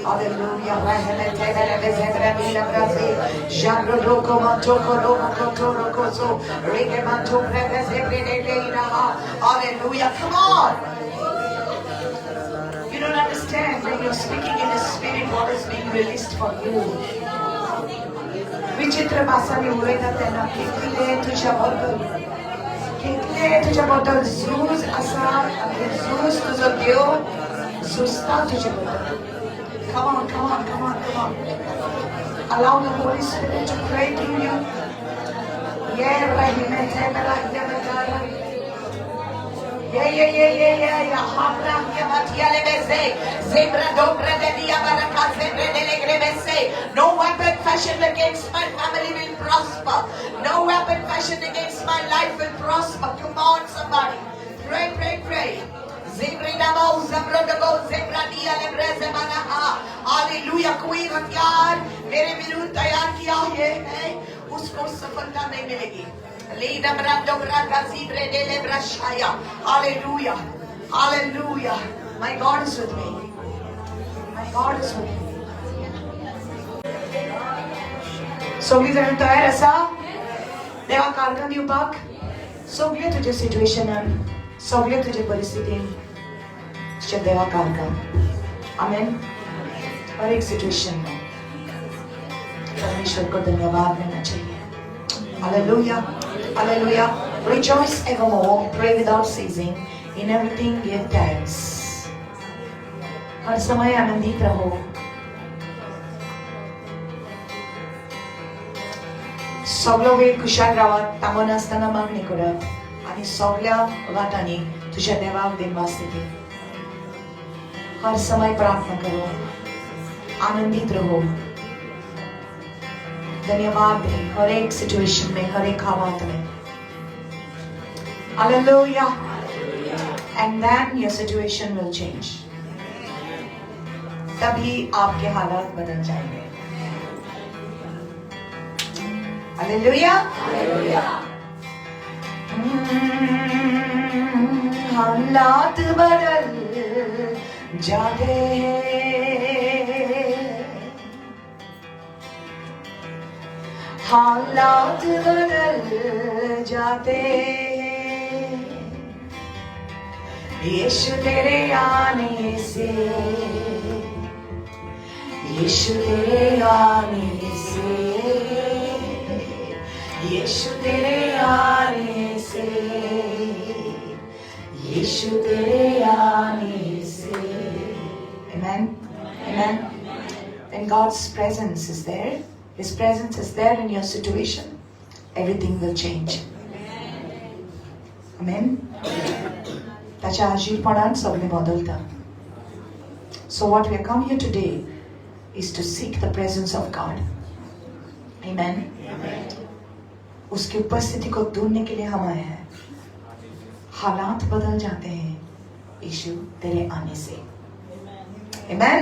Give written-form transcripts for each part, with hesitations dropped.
Hallelujah. Hallelujah. Come on. You don't understand when you're speaking in the spirit what is being released for you. विचित्र भाषाने उलयता त्यांना कितले तुझ्या बद्दल झूज असा आणि झूज तुझो देव झुजता तुझ्या बद्दल. Come on, come on, come on, come on. Allow the Holy Spirit to pray through you. No weapon fashioned against my family will prosper. No weapon fashioned against my life will prosper. Come on, somebody. Pray, pray, pray. Hallelujah. कोई हथियार मेरे विरुद्ध तैयार किया है उसको सफलता नहीं मिलेगी. Hallelujah. Hallelujah. My God is with me. My God is with me. सगळी जण तयार आसा देवा कारकां दिवपाक. सगळे तुजे सिच्युएशनान सगळे तुजे परिस्थितीन तुझे देवा कारकां. आमेन. हर एक सिचुएशन में परमेश्वर को धन्यवाद देना चाहिए. Hallelujah. Hallelujah. Rejoice evermore. Pray without ceasing. In everything give thanks. हर समय आनंदित रहो. सगळो वेळ खुशाल रावात. तामो नासतना मागणी करात आणि सगळ्या वाटांनी तुझ्या देवाक दिनवा स्थिती. हर समय प्रार्थना करो. आनंदित रहो. धन्यवाद दे हर एक सिचुएशन में हर एक हालात में. Hallelujah. And then your situation will change. तभी आपके हालात बदल जाएंगे. Hallelujah. Hallelujah. हालात बदल जाते हालात बदल जाते यीशु तेरे आने से यीशु तेरे आने से यीशु तेरे आने से यीशु तेरे आने से. Amen. Amen. When God's presence is there, His presence is there in your situation, everything will change. Amen. त्याच्या आजीरपणान सगळे बदलता. So what we have come here today is to seek the presence of God. Amen. उसकी उपस्थिति को ढूंढने के लिए हम आए हैं. हालात बदल जाते हैं यीशु तेरे आने से. Amen.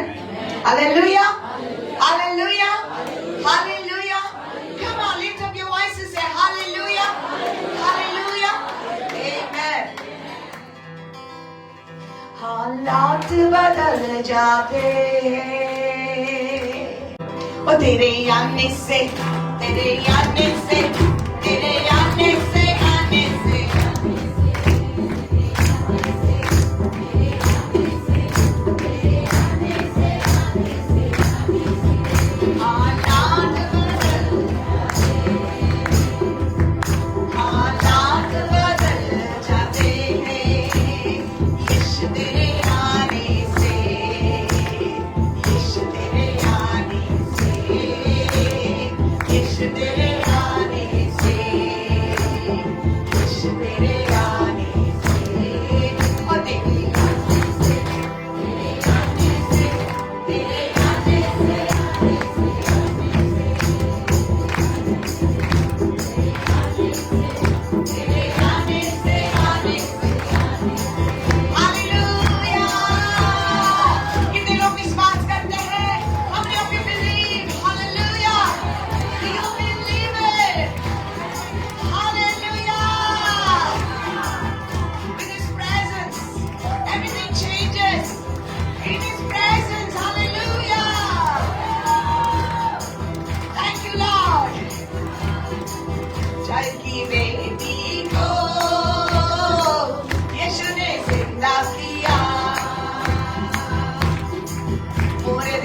Hallelujah. Hallelujah. Hallelujah. Come on, lift up your voice and say hallelujah. Hallelujah. Amen. हालात बदल जाते ओ तेरे आने से तेरे आने से तेरे आने से आने से तेरे आने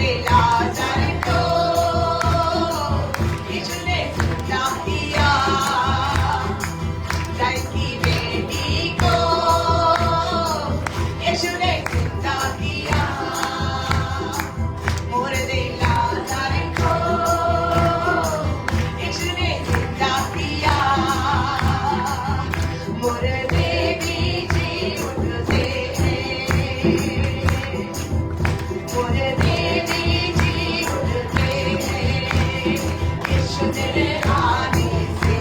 मुर्दे लाचार को यीशु ने जिंदा किया, गाय की बेटी को यीशु ने जिंदा किया, मुर्दे लाचार को यीशु ने जिंदा किया, मुर्दे भी जी उठते हैं, मुर्दे भी जी उठते हैं, यीशु तेरे आने से,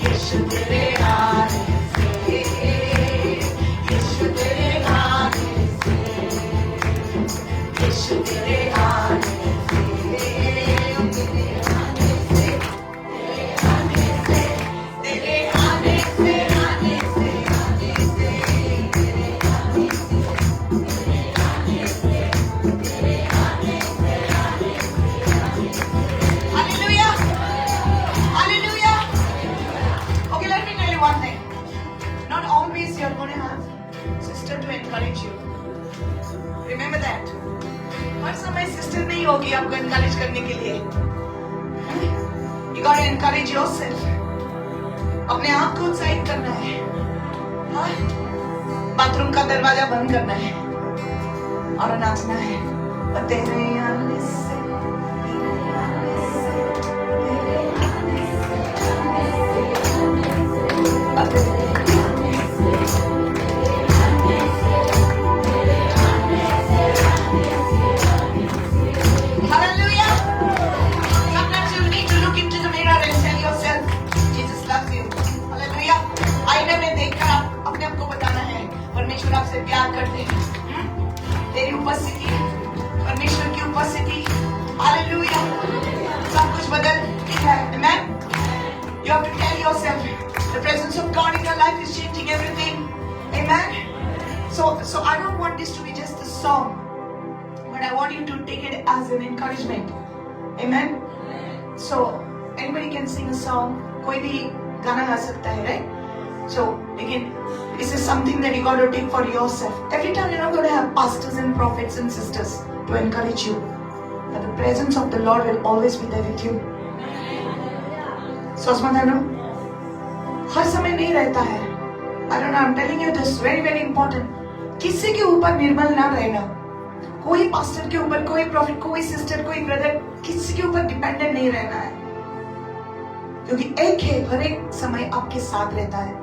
यीशु तेरे आने से, यीशु तेरे आने से, यीशु तेरे आने से, तेरे आने से, तेरे आने से, आने से, आने से, तेरे आने से, आने से, तेरे आने से, आने से, Hallelujah! Hallelujah! Okay, let me tell you one thing. Not always you're going to have sister to encourage you. Remember that. हर समय sister नहीं होगी आपको encourage करने के लिए. You got to encourage yourself. अपने आप को उत्साहित करना है. हाँ? बाथरूम का दरवाजा बंद करना है और नाचना है. और तेरे आने से, तेरे आने से, तेरे आने से, और तेरे आने से, तेरे आने से, तेरे आने से, आने से. Hallelujah! Sometimes you need to look into the mirror and tell yourself, Jesus loves you. Hallelujah! आईने में देखकर आप अपने आप को बताना है, परमेश्वर आपसे प्यार करते हैं. तेरी उपस्थिति, परमेश्वर की उपस्थिति, हालेलुया, सब कुछ बदलती है. Amen. You have to tell yourself, the presence of God in your life is changing everything. Amen. So I don't want this to be just a song, but I want you to take it as an encouragement. Amen. So anybody can sing a song. कोई भी गाना गा सकता है, right? So again, this is something that you got to take for yourself. Every time you're not going to have pastors and prophets and sisters to encourage you, but the presence of the Lord will always be there with you. So Asmadano, हर समय नहीं रहता है. I don't know, I'm telling you this, very very important. किसी के ऊपर निर्मल ना रहना. कोई पास्टर के ऊपर, कोई प्रॉफिट, कोई सिस्टर, कोई ब्रदर, किसी के ऊपर डिपेंडेंट नहीं रहना है. क्योंकि एक है, हर एक समय आपके साथ रहता है.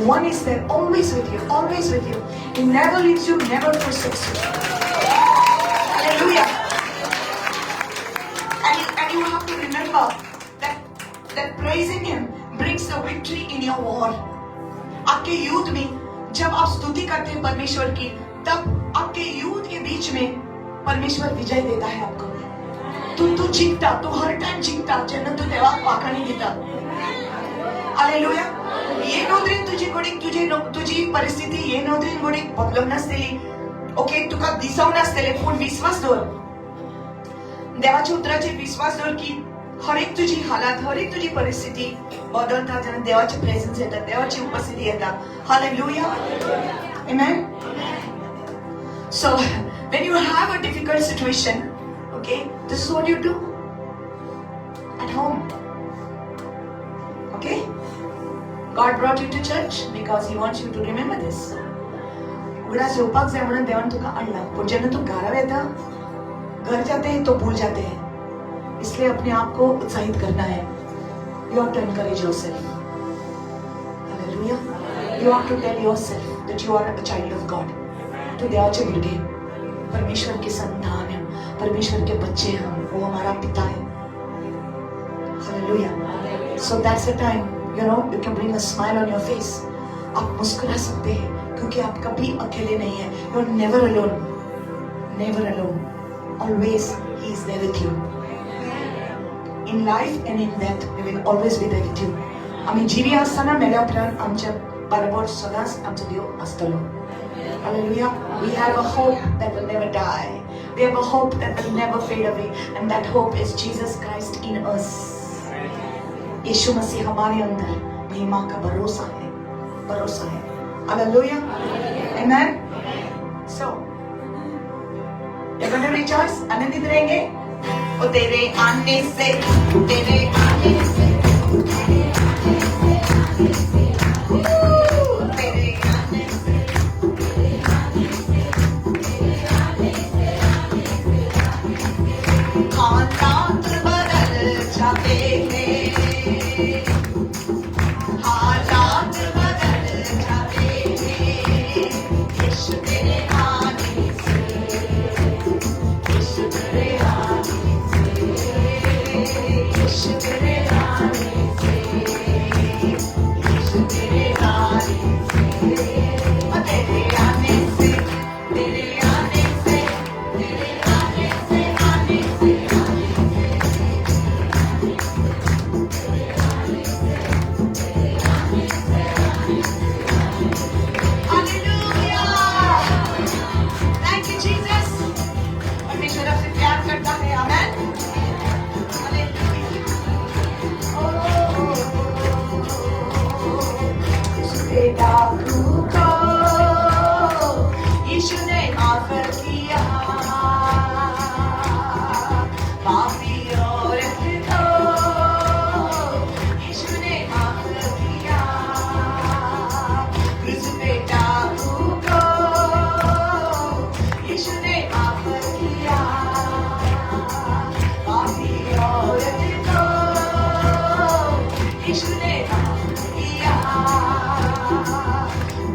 One is there, always with you, always with you. He never leaves you, never forsakes you. Hallelujah. And you have to remember that praising Him brings the victory in your war. आपके युद्ध में जब आप स्तुति करते हैं परमेश्वर की, तब आपके युद्ध के बीच में परमेश्वर विजय देता है आपको. तू जीतता, तू हर टाइम जीतता, जेव्हा तू देवाक वाखाणी घेता. हालेलुया. ये नोंदरीन तुझी परिस्थिती ये नोंदरीन गोडी बदलूंक नासतली. ओके, तुका दिसवूंक नासतले, पूण विश्वास दवर. देवाच्या उतराचेर विश्वास दवर की हर एक तुझी हालात, हर एक तुझी परिस्थिती बदलता जेन्ना देवाचे प्रेझेन्स येता, देवाची उपस्थिती येता. Hallelujah. Amen. So when you have a difficult situation, okay, this is what you do at home. Okay? God brought you to church because He wants you to remember this. उगडास येवपाक जाय म्हणून देवान तुका आणला, पण जेन्ना तू घरा येता, घर जाते हैं तो भूल जाते हैं. इसलिए अपने आप को उत्साहित करना है. You have to encourage yourself. Hallelujah. You have to tell yourself that you are a child of God. तो देवाचे भुरगे, परमेश्वर के संतान हैं, परमेश्वर के बच्चे हम, वो हमारा पिता है. Hallelujah. So that's the time, you know, you can bring a smile on your face. आप मुस्कुरा सकते हैं क्योंकि आप कभी अकेले नहीं हैं. You're never alone. Never alone. Always He is there with you. In life and in death, He will always be there with you. आम्ही जिवी असताना मेल्या उपरांत आमच्या बरोबर सदांच आमचो देव आसतलो. Hallelujah. We have a hope that will never die. We have a hope that will never fade away, and that hope is Jesus Christ in us. यीशु मसीह हमारे अंदर महिमा का भरोसा है, भरोसा है. Hallelujah. Amen. So You're going to rejoice. आनंदित रहेंगे. ओ तेरे आने से, तेरे आने से, तेरे आने से, आने से, तेरे आने से, तेरे आने से, तेरे आने से, आने से, हालात बदल जाते हैं, हालात बदल जाते हैं, यीशु तेरे आने से, यीशु तेरे आने से, यीशु तेरे आने से, यीशु तेरे आने से, तेरे आने से, तेरे आने से, तेरे आने से, आने से, Hallelujah! Thank you, Jesus. परमेश्वर आपसे प्यार करता है. Amen. उसके डाकू को यीशु ने माफ किया, पापी औरत को यीशु ने माफ किया, क्रूस पे डाकू को यीशु ने माफ किया, पापी औरत को यीशु ने माफ किया,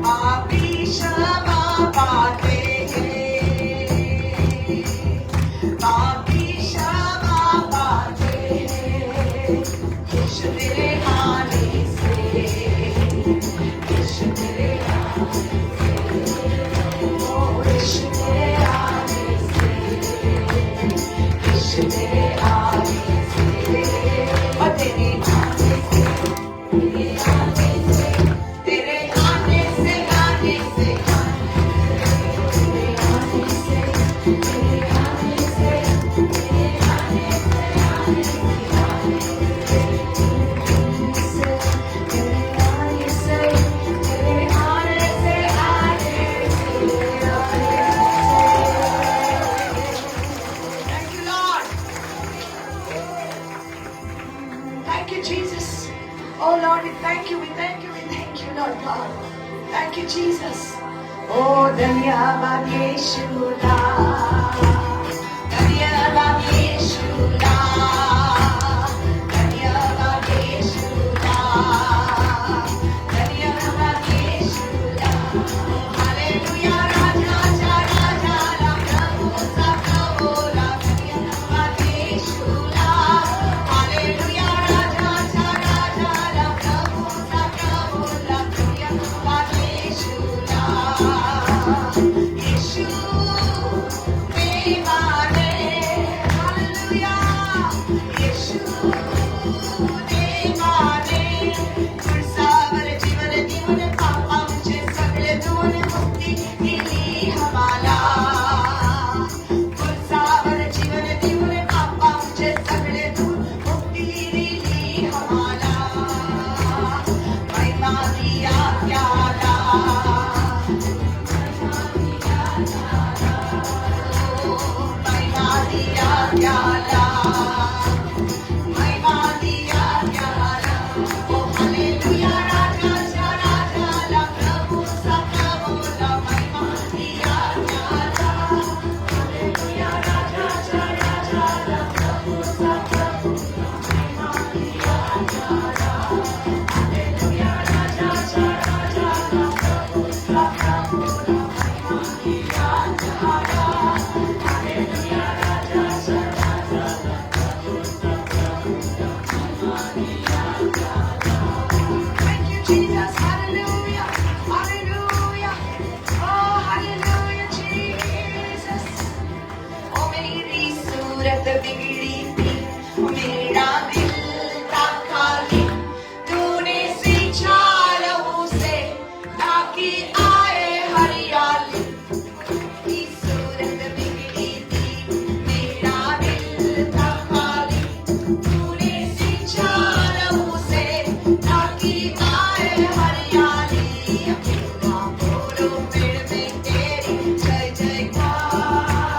पापी क्षमा पाते हैं, पापी क्षमा पाते हैं, यीशु तेरे आने से, यीशु तेरे आने से, ओ यीशु तेरे आने से, यीशु तेरे आने से, ओ तेरे आने से, तेरे आने से, तेरे आने से, आने से, तेरे आने से, तेरे आने से, तेरे आने से, आने से, Thank you, Lord. Thank you, Jesus. Oh Lord, we thank you, we thank you, we thank you, Lord God. Thank you, Jesus. Oh, धन्यवाद यीशुदा, धन्यवाद यीशुदा, धन्यवाद यीशुदा, धन्यवाद यीशुदा. हालेलुया, राजा चा राजा ला प्रभु सा प्रभु ला, धन्यवाद यीशुदा. हालेलुया, राजा चा राजा ला प्रभु सा प्रभु ला, धन्यवाद यीशुदा. यीशु देवाने, हालेलुया, यीशु देवाने, खुर्सावर जीवन जीवन पापांचे सगळे धुवून मुक्ती दिली आम्हाला, खुर्सावर जीवन जीवन पापांचे सगळे धुवून मुक्ती दिली आम्हाला, महिमा दिया त्याला, महिमा दिया त्याला, महिमा दिया त्याला. ओ हालेलुया, राजाच्या राजाला प्रभू सा प्रभूला, महिमा दिया त्याला. हालेलुया, राजाच्या राजाला प्रभू सा प्रभूला, महिमा दिया त्याला. हालेलुया, राजाच्या राजाला प्रभू सा प्रभूला, महिमा दिया त्याला. हालेलुया, राजाच्या राजाला प्रभू सा प्रभूला, महिमा दिया त्याला. Thank you, Jesus. Hallelujah. Hallelujah. Oh, hallelujah, Jesus. ओ मेरी सूरत बिगड़ी थी, मेरा दिल था खाली, तूने सींचा लहू से ताकि आए हरियाली. मेरी सूरत बिगड़ी थी, मेरा दिल था खाली, तूने सींचा लहू से ताकि आए हरियाली. अकेला बोलो पेड़ में तेरी जय जयकार,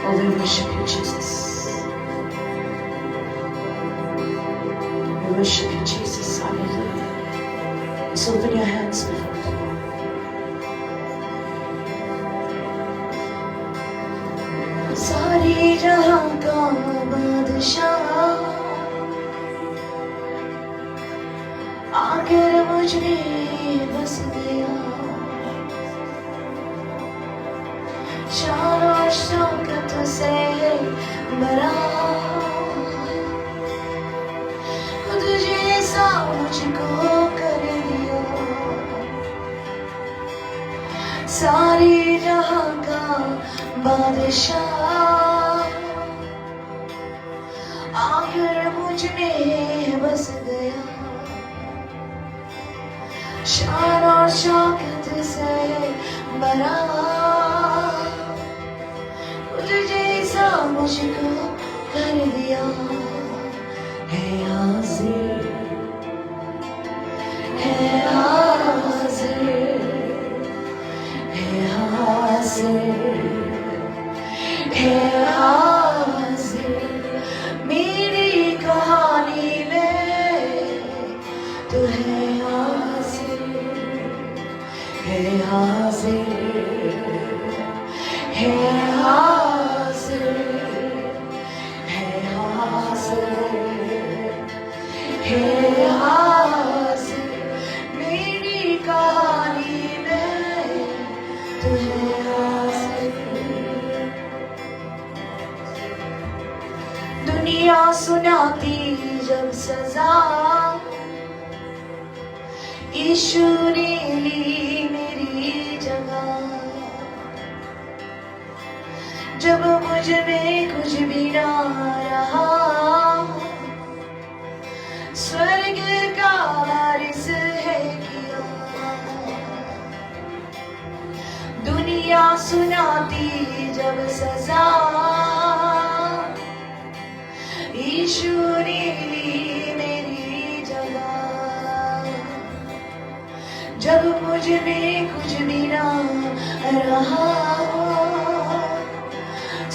Oh, we worship you, Jesus. We worship you, Jesus. Hallelujah. So open your hands before the Lord. सारी जहां का बादशाह आकर मुझ में बस गया, शान और शौकत से भरा, खुद जैसा मुझको कर दिया। सारी जहां का बादशाह आकर मुझ में बस गया, शान और शौकत से भरा, खुद जैसा मुझको कर दिया। है हाजिर, है हाजिर, है हाजिर, है हाजिर मेरी कहानी में, तू है हाजिर, है हाजिर, है हाजिर, है हाजिर, है हाजिर मेरी कहानी में, तू है हाजिर। दुनिया सुनाती जब सजा, यीशु ने ली मेरी जगह। जब मुझ में कुछ भी ना रहा, स्वर्ग का वारिस है किया। दुनिया सुनाती जब सजा, यीशु ने ली मेरी जगह। जब मुझ में कुछ भी ना रहा,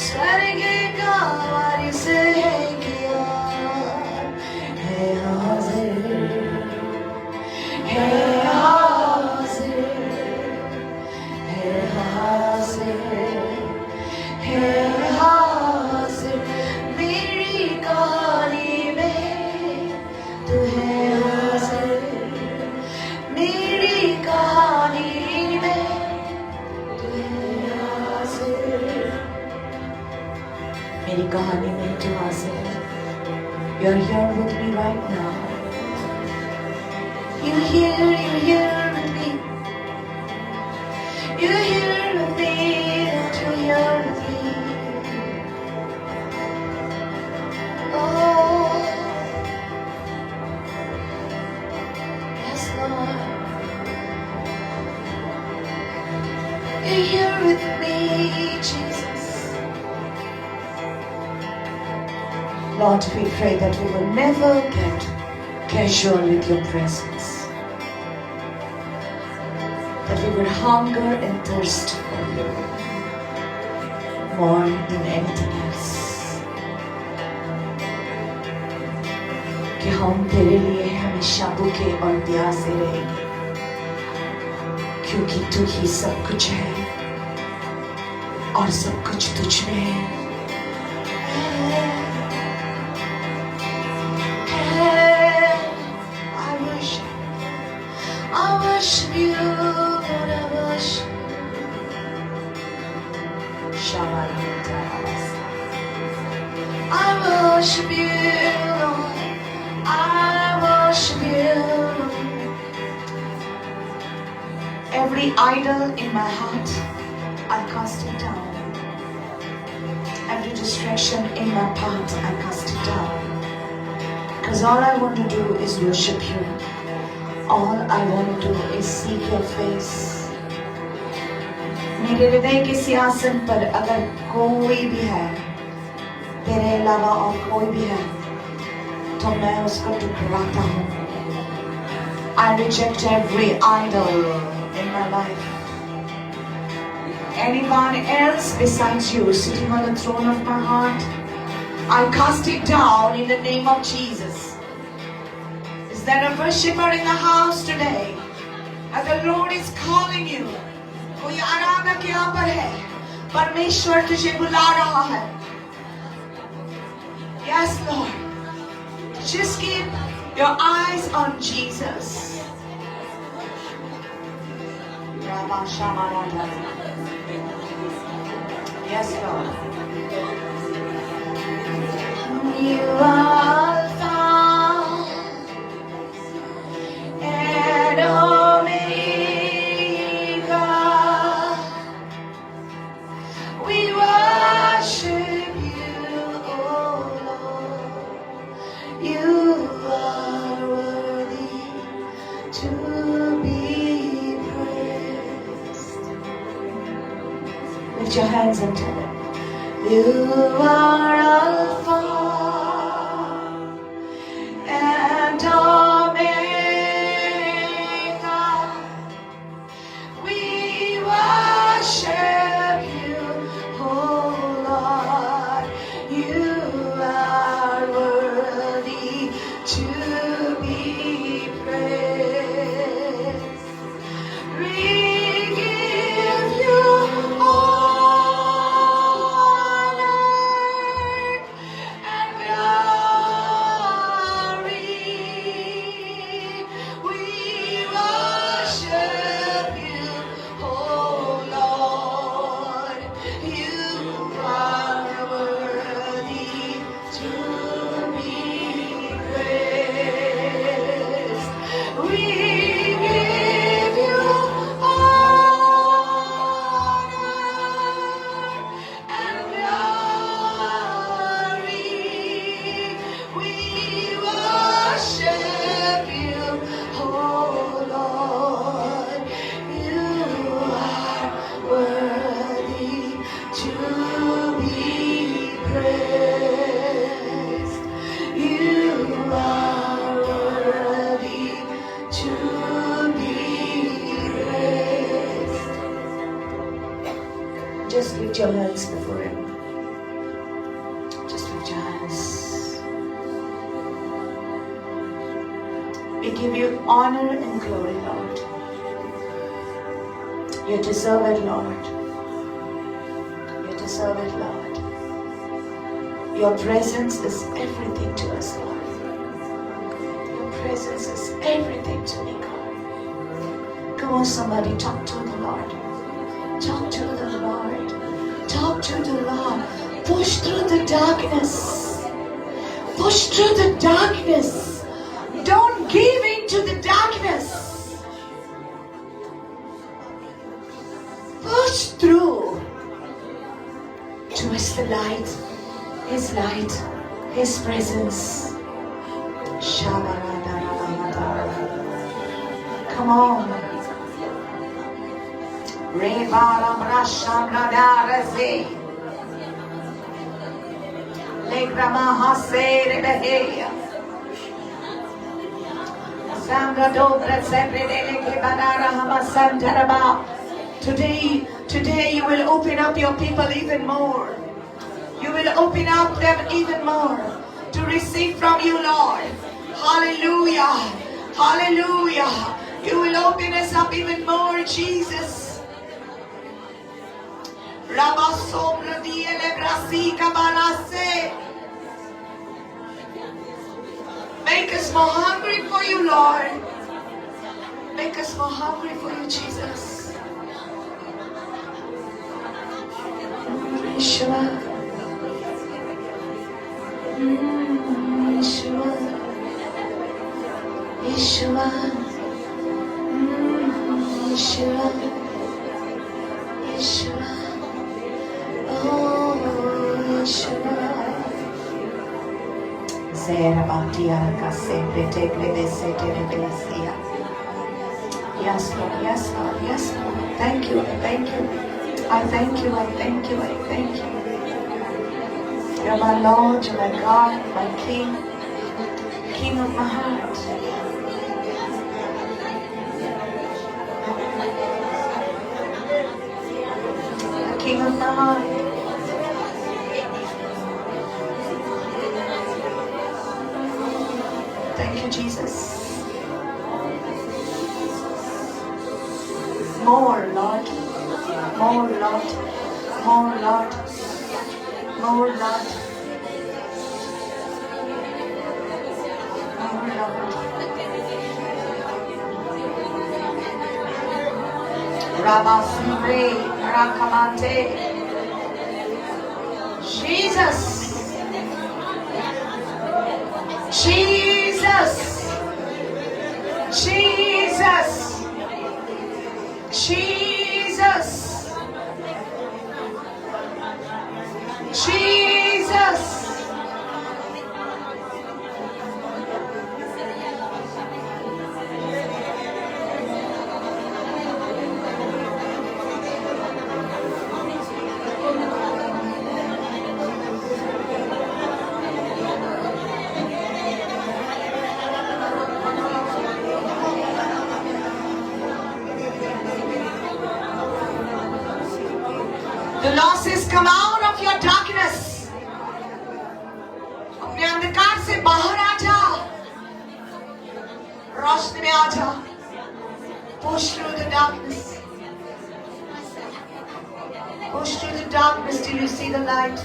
स्वर्ग का वारिस है किया। है हाजिर, है हाजिर, है हाजिर, है हाजिर मेरी कहानी में, तू है हाजिर मेरी कहानी में, तू है हाजिर मेरी कहानी में, तू हाजिर है। You're here with me right now. You're here with me. You're here with me, and you're here with me. Oh, yes, Lord. You're here with me, Jesus. Lord, we pray that we will never get casual with your presence, that we would hunger and thirst for you more than anything else, कि हम तेरे लिए हमेशा भूखे और प्यासे रहेंगे, क्योंकि तू ही सब कुछ है और सब कुछ तुझ में है। I worship you, Lord, I worship you. Shabbat. I worship you, Lord. I worship you. Every idol in my heart, I cast it down. Every distraction in my path, I cast it down. Because all I want to do is worship you. All I want to do is seek your face. मेरे हृदय के सिंहासन पर अगर कोई भी है, तेरे अलावा और कोई भी है, तो मैं उसको ठुकराता हूँ. I reject every idol in my life. Anyone else besides you sitting on the throne of my heart, I cast it down in the name of Jesus. Is there a worshiper in the house today? And the Lord is calling you. कोई आराधक यहाँ पर है, परमेश्वर तुझे बुला रहा है. Yes, Lord. Just keep your eyes on Jesus. Yes, Lord. You are Alpha and Omega. We worship you, oh Lord. You are worthy to be praised. Lift your hands and tell Him. You are Alpha and Omega. We worship you, oh Lord. You are worthy to be praised. We give you just lift your hands before Him. Just lift your hands. We give you honor and glory, Lord. You deserve it, Lord. You deserve it, Lord. Your presence is everything to us, Lord. Your presence is everything to me, God. Come on, somebody, talk to the Lord. Talk to the Lord. Talk to the Lord. Push through the darkness. Push through the darkness. Don't give in to the darkness. Push through towards the light. His presence. Come on. Rebaram Rashamradarazi Legrama Hase Rebeheya Sandra Dobra Sepredele Kebadara Hamasantaraba. Today you will open up your people even more. You will open up them even more to receive from you, Lord. Hallelujah. Hallelujah. You will open us up even more, Jesus. Make us more hungry for you, Lord. Make us more hungry for you, Jesus. Yeshua, Yeshua, Yeshua, Yeshua, oh Yeshua. Zerabatia sempre te credese te reverencia. Yes, Lord, yes, Lord, yes, Lord. Thank you, I thank you. I thank you, I thank you, I thank you. You're my Lord, you're my God, my King, King of my heart. The King of my heart. Thank you, Jesus. More, Lord. More, Lord. More, Lord. More, Lord. More, Lord. Rabasire, Rakamante. Jesus. Jesus. Jesus. Jesus. Jesus. The losses come out of your darkness. अपने अंधकार से बाहर आ जा. रोशनी में आ जा. Push through the darkness. Push through the darkness till you see the light.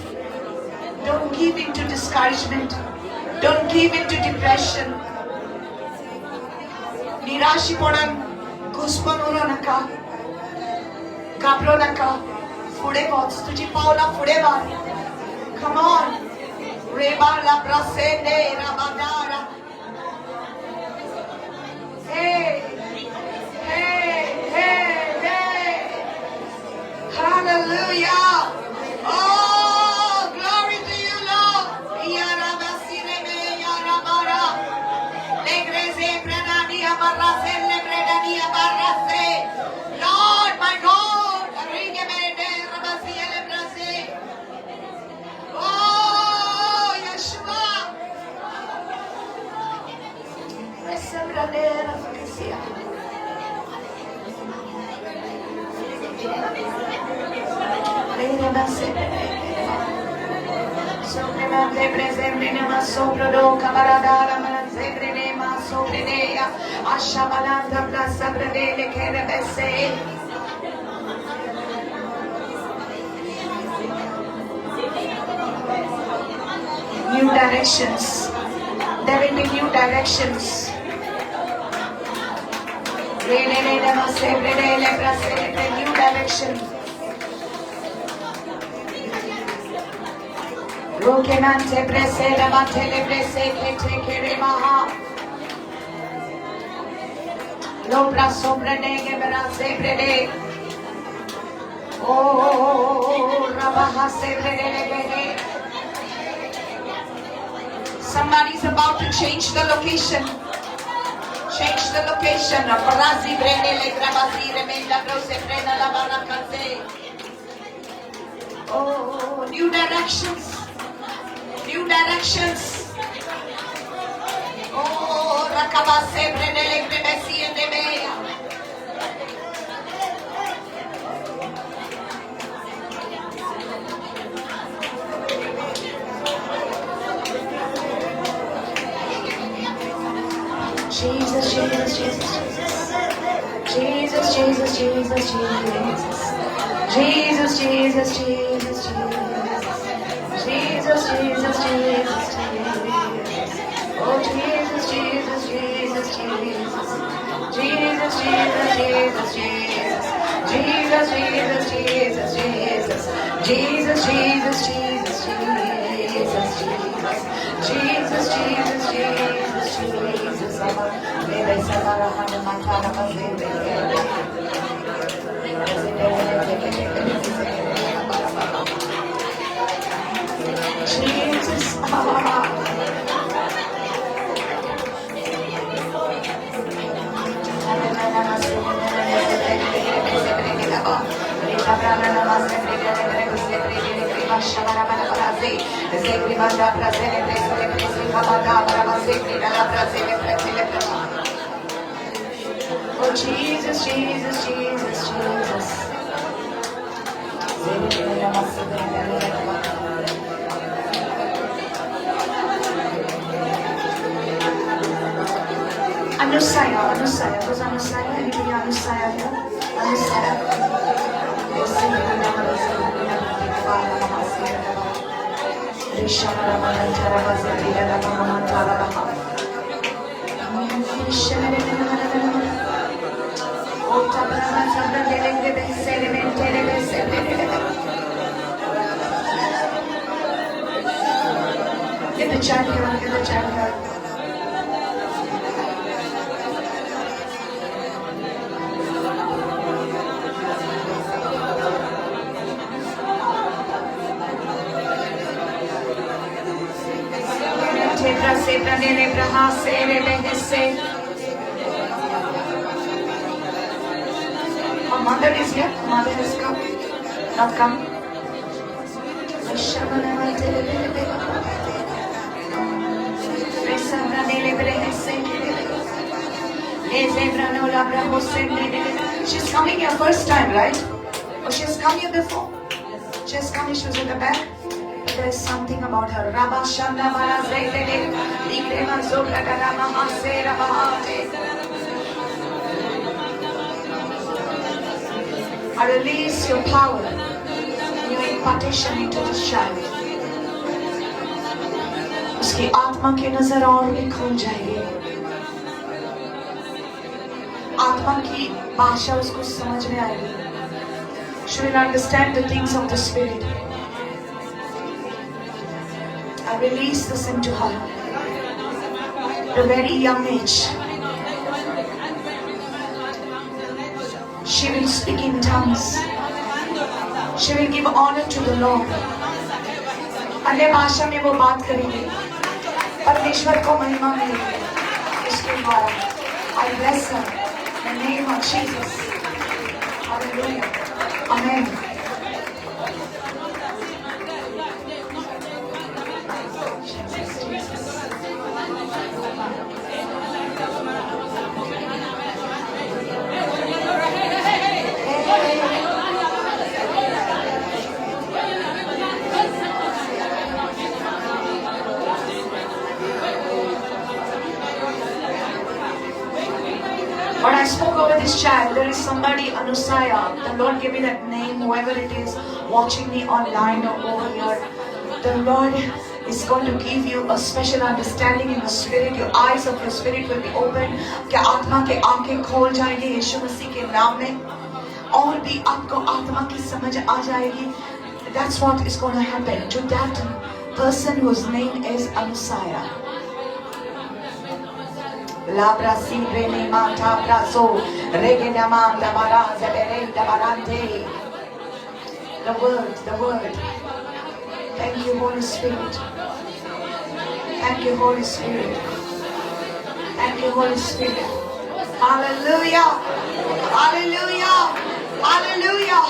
Don't give in to discouragement. Don't give in to depression. निराशी पडन घुसपणूरो नका. घाबरू नका. पुढे पोच. तुझी पावला पुढे वाढ. Come on. Reba la brasende rabadara. Hey. Hey. Hey. Hey. Hallelujah. Oh, glory to you, Lord. Yarabasire me yarabara. Negreze pranani amarase lebredani amarase. Lord, my God, ringe me de rabasi lebrase. Oh, Yeshua. Resembradera felicia. Sopremante presente ma sopra do camaradara ma sempre ma sopra dea ashabalanda plasa predele che rebesse. New directions. There will be new directions. New direction. Rokenante presele matele presele tekere maha. Lobra sobre nege vera sempre de. Oh, rabaha sempre de. Somebody's about to change the location. Change the location. Brazi prende le grabazire menda brose prenda la baracate. Oh, new directions. New directions. Oh, rakabase prende le grabasi and debeya. Jesus, Jesus, Jesus, Jesus, Jesus, Jesus, Jesus, Jesus, Jesus, Jesus, Jesus, Jesus, Jesus, oh Jesus, Jesus, Jesus, Jesus, Jesus, Jesus, Jesus, Jesus, Jesus, Jesus, Jesus, Jesus, Jesus, Jesus, Jesus, Jesus, Jesus, Jesus, Jesus. Lebe sabara hana matara mazebe. Jesus. Oh Jesus, Jesus, Jesus, Jesus. Anusaya, Anusaya, who's Anusaya? Anybody Anusaya here? Anusaya. Get the chat here, get the chat here. Our mother is here. Mother has come. Not come. She's coming here first time, right? Or she's come here before? She's come, she was in the back. But there is something about her. I release your power and your impartation into this child. उसकी आत्मा की नजर और भी खुल जाएगी. आत्मा की भाषा उसको समझ में आएगी. She will understand the things of the spirit. I release this into her. At a very young age, she will speak in tongues. She will give honor to the Lord. अन्य भाषा में वो बात करेगी. परमेश्वर को महिमा मिलेगी इसके द्वारा. I bless her in the name of Jesus. Hallelujah. Amen. When I spoke over this child, there is somebody, Anusaya. The Lord gave me that name, whoever it is, watching me online or over here. The Lord is going to give you a special understanding in the spirit. Your eyes of your spirit will be open. क्या आत्मा के आंखें खोल जाएंगे यीशु मसीह के नाम में. और भी आपको आत्मा की समझ आ जाएगी. That's what is going to happen to that person whose name is Anusaya. Labra simbrene mata brazo regena manda baraza berenda barante. The word. Thank you, Holy Spirit. Thank you, Holy Spirit. Thank you, Holy Spirit. Hallelujah. Hallelujah. Hallelujah.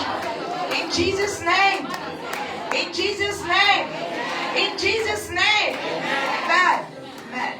In Jesus' name. In Jesus' name. In Jesus' name. Amen. Amen.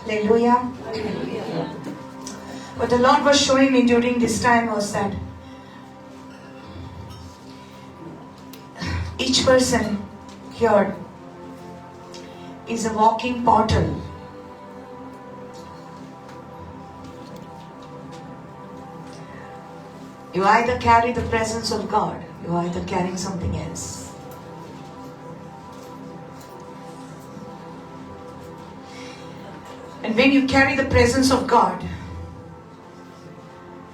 Hallelujah. What the Lord was showing me during this time was that each person here is a walking portal. You either carry the presence of God, you are either carrying something else. And when you carry the presence of God,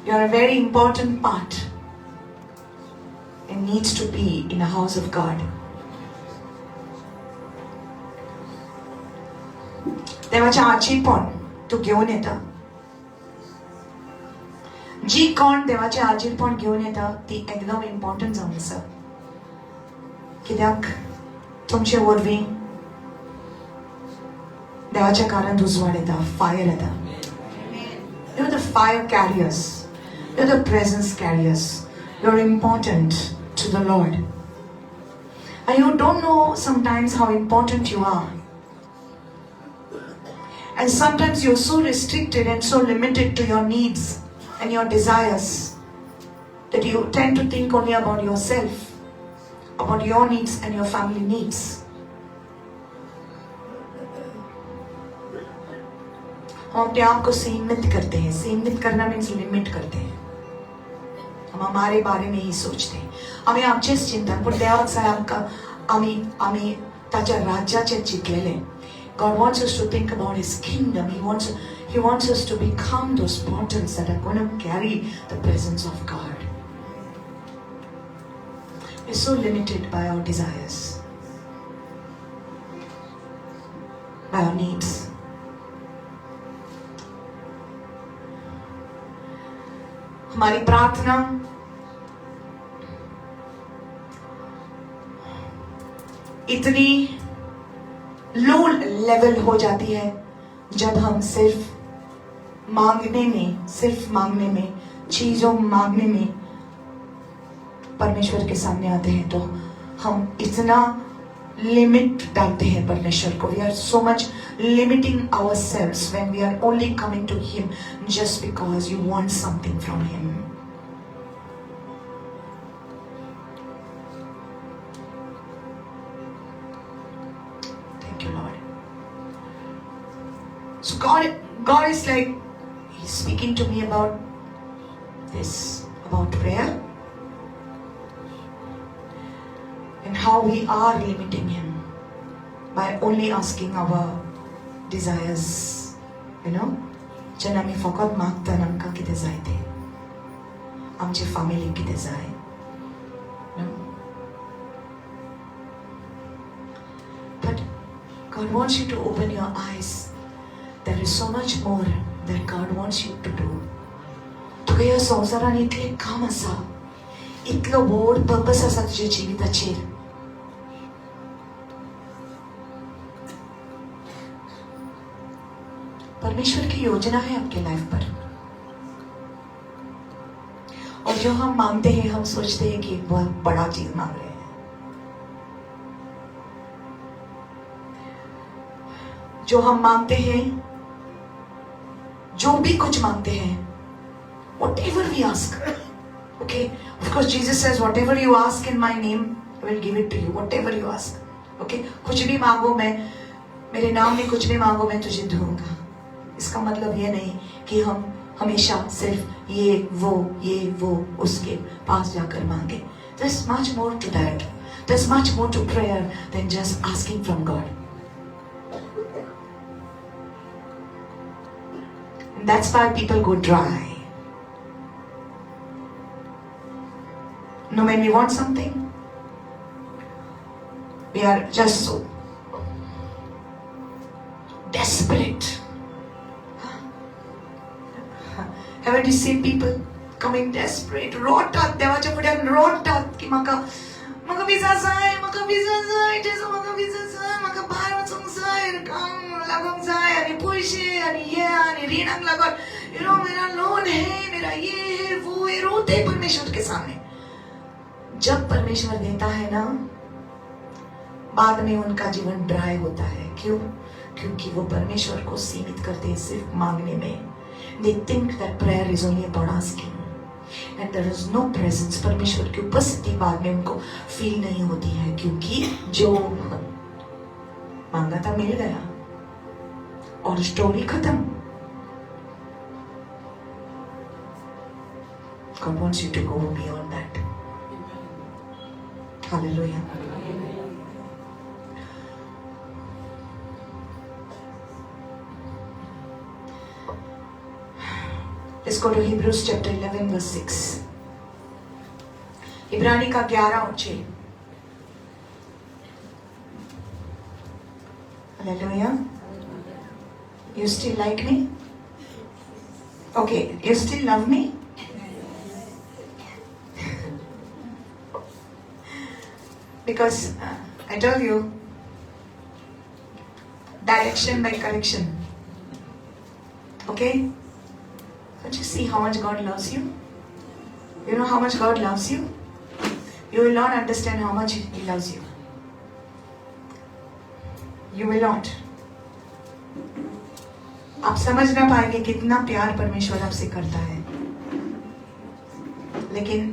you are a very important part and needs to be in a house of God. देवाच्या आजीपण तो घेऊन येता. जी कोण देवाचे आजीपण घेऊन येता ती एकदम इम्पॉर्टंट जावन आसा. कित्याक तुमचे वरवीं देवाच्या कारांत उजवाड येता, फायर येता. You're the fire carriers. You're the presence carriers. You're important to the Lord. And you don't know sometimes how important you are. And sometimes you're so restricted and so limited to your needs and your desires that you tend to think only about yourself, about your needs and your family needs. हम अपने आप को सीमित करते हैं. सीमित करना means limit करते हैं. हम हमारे बारे में ही सोचते हैं. आम्ही आमचेच चिंतन पण देवाक जाय आमकां आम्ही ताच्या राज्याचे चिंतलेले. God wants us to think about His kingdom. He wants us to become those portals that are going to carry the presence of God. We're so limited by our desires, by our needs. हमारी प्रार्थना इतनी low level हो जाती है जब हम सिर्फ मांगने में चीजों मांगने में परमेश्वर के सामने आते हैं तो हम इतना लिमिट डालते हैं परमेश्वर को. We are so much limiting ourselves when we are only coming to Him just because you want something from Him. Thank you, Lord. So God is like, He's speaking to me about this, about prayer. And how we are limiting Him by only asking our desires. You know, जेन्ना आमी फकत मागता आमकां कितें जाय तें, आमचे फॅमिलीक कितें जाय. But God wants you to open your eyes. There is so much more that God wants you to do. तुका ह्या संवसारान इतलें काम आसा, इतलो व्हड पर्पस आसा तुज्या जिविताचेर. परमेश्वर की योजना है आपके लाइफ पर. और जो हम मांगते हैं, हम सोचते हैं कि बहुत बड़ा चीज मांग रहे हैं. जो हम मांगते हैं, जो भी कुछ मांगते हैं, whatever we ask, okay, of course Jesus says whatever you ask in my name I will give it to you. Whatever you ask, okay, कुछ भी मांगो, मैं मेरे नाम में कुछ भी मांगो मैं तुझे दूंगा. इसका मतलब ये नहीं कि हम हमेशा सिर्फ ये वो उसके पास जाकर मांगे. There's much more to that. There's much more to prayer than just asking from God. And that's why people go dry. No, when we want something, we are just so desperate. Haven't you seen people coming desperate, rotat, देवाच्या फुड्यान rotat की म्हाका visa जाय, म्हाका visa जाय, जेजू म्हाका visa जाय, म्हाका भायर वचूंक जाय, काम लागूंक जाय, आनी पयशे आनी हे आनी ऋणाक लागून, you know, मेरा लोन है, मेरा ये है, वो है, रोते परमेश्वर के सामने. जब परमेश्वर देता है ना, बाद में उनका जीवन ड्राई होता है. क्यों? क्योंकि वो परमेश्वर को सीमित करते हैं सिर्फ मांगने में. They think that prayer is only about asking. And there is no presence, परमेश्वर की उपस्थिति बाद में उनको फील नहीं होती है, क्योंकि जो मांगा था मिल गया और स्टोरी खत्म. God wants you to go beyond that. Hallelujah. Let's go to Hebrews chapter 11 verse 6. इब्रानी का 11 और 6. Hallelujah. You still like me? Okay, you still love me? Because I told you, direction by correction. Okay? Don't you see how much God loves you? You know how much God loves you? You will not understand how much He loves you. You will not. आप समझ ना पाएंगे कितना प्यार परमेश्वर आपसे करता है. लेकिन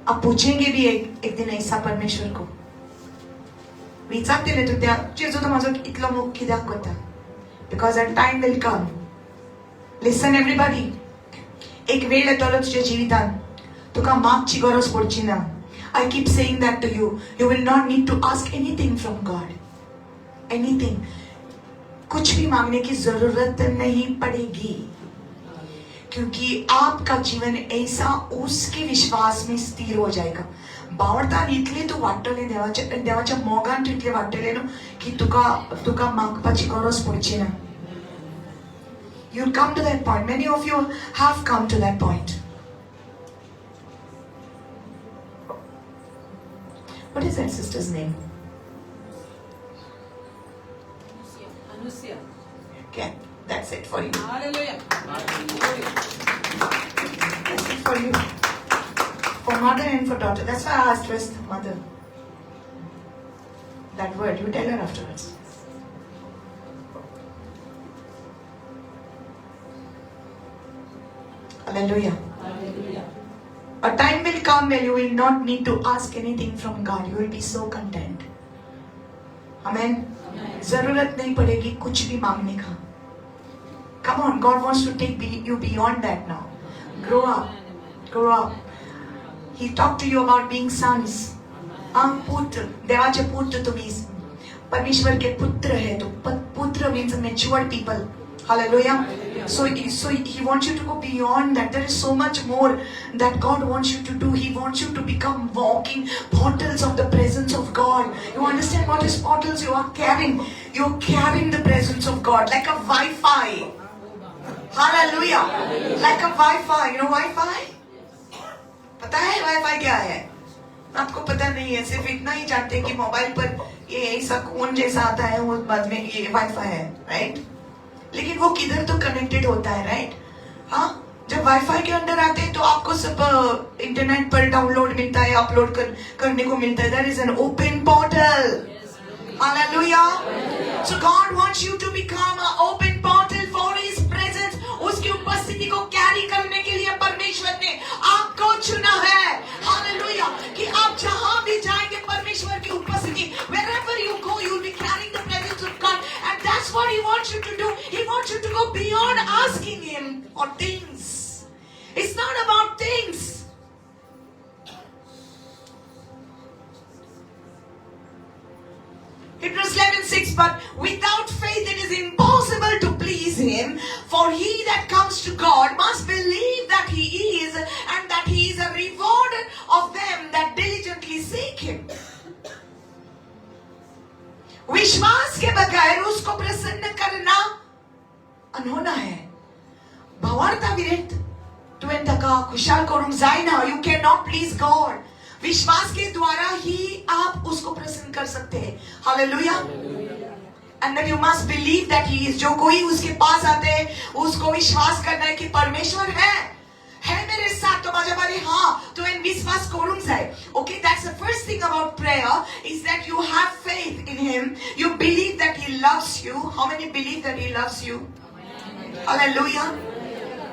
आप पूछेंगे भी एक दिन ऐसा परमेश्वर को, विचारते तुझ्या जेजू तो माझं इतलं मोग कित्याक करता? Because a time will come. Listen everybody. एक वेळ येतलो तुझ्या जीवितान तुका मागची गरज पडची ना. I keep saying that to you. You will not need to ask anything from God. Anything. कुछ भी मांगने की जरूरत नहीं पड़ेगी, क्योंकि आपका जीवन ऐसा उसके विश्वास में स्थिर हो जाएगा. बावडतान इतले तू वाटले देवाच्या मोगान तू इतले वाटले न्हू की तुका मागपाची गरज पडची ना. You'll come to that point. Many of you have come to that point. What is that sister's name? Anusia. Okay, that's it for you. Hallelujah. That's it for you. For mother and for daughter. That's why I asked first mother. That word, you tell her afterwards. Hallelujah. Hallelujah. A time will come when you will not need to ask anything from God. You will be so content. Amen. जरूरत नहीं पड़ेगी कुछ भी मांगने का. Come on, God wants to take you beyond that now. Grow up. Grow up. He talked to you about being sons. पुत्र, देवाचे पुत्र तुम्ही परमेश्वर के पुत्र है. तो पुत्र means matured people. Hallelujah. So He wants you to go beyond that. There is so much more that God wants you to do. He wants you to become walking portals of the presence of God. You understand what is portals? You are carrying the presence of God like a Wi-Fi. Hallelujah. Like a Wi-Fi. You know Wi-Fi? पता है Wi-Fi क्या है? आपको पता नहीं है, सिर्फ इतना ही जानते हैं कि मोबाइल पर ये ऐसा कौन जैसा आता है, वो बाद में ये Wi-Fi है, राइट? लेकिन वो किधर तो कनेक्टेड होता है, राइट? हाँ, जब वाईफाई के अंदर आते हैं तो आपको सब इंटरनेट पर डाउनलोड मिलता है, अपलोड करने को मिलता है. That is an open portal. Hallelujah. So God wants you to become a open portal for his presence. उसकी उपस्थिति को कैरी करने के लिए परमेश्वर ने आपको चुना है. हालेलुया. कि आप जहां भी जाएंगे परमेश्वर की उपस्थिति, wherever you go you will be carrying the presence of God, and that's what He wants you to do. He wants you to go beyond asking Him for things. It's not about things. Hebrews 11:6, but without faith it is impossible to please Him, for he that comes to God must believe that He is, and that He is a rewarder of them that diligently seek Him. विश्वास के बगैर उसको प्रसन्न करना अनहोना है. भावार्था विरेत तुवें ताका खुशाल करूंक जायना. You cannot please God. विश्वास के द्वारा ही आप उसको प्रसन्न कर सकते हैं. Hallelujah. And then you must believe that He is. जो कोई उसके पास आते हैं उसको विश्वास करना है कि परमेश्वर है मेरे साथ, तो माझ्या बारे हाँ तो इन विश्वास करून जाए. Okay, that's the first thing about prayer, is that you have faith in Him. You believe that He loves you. How many believe that He loves you? Hallelujah.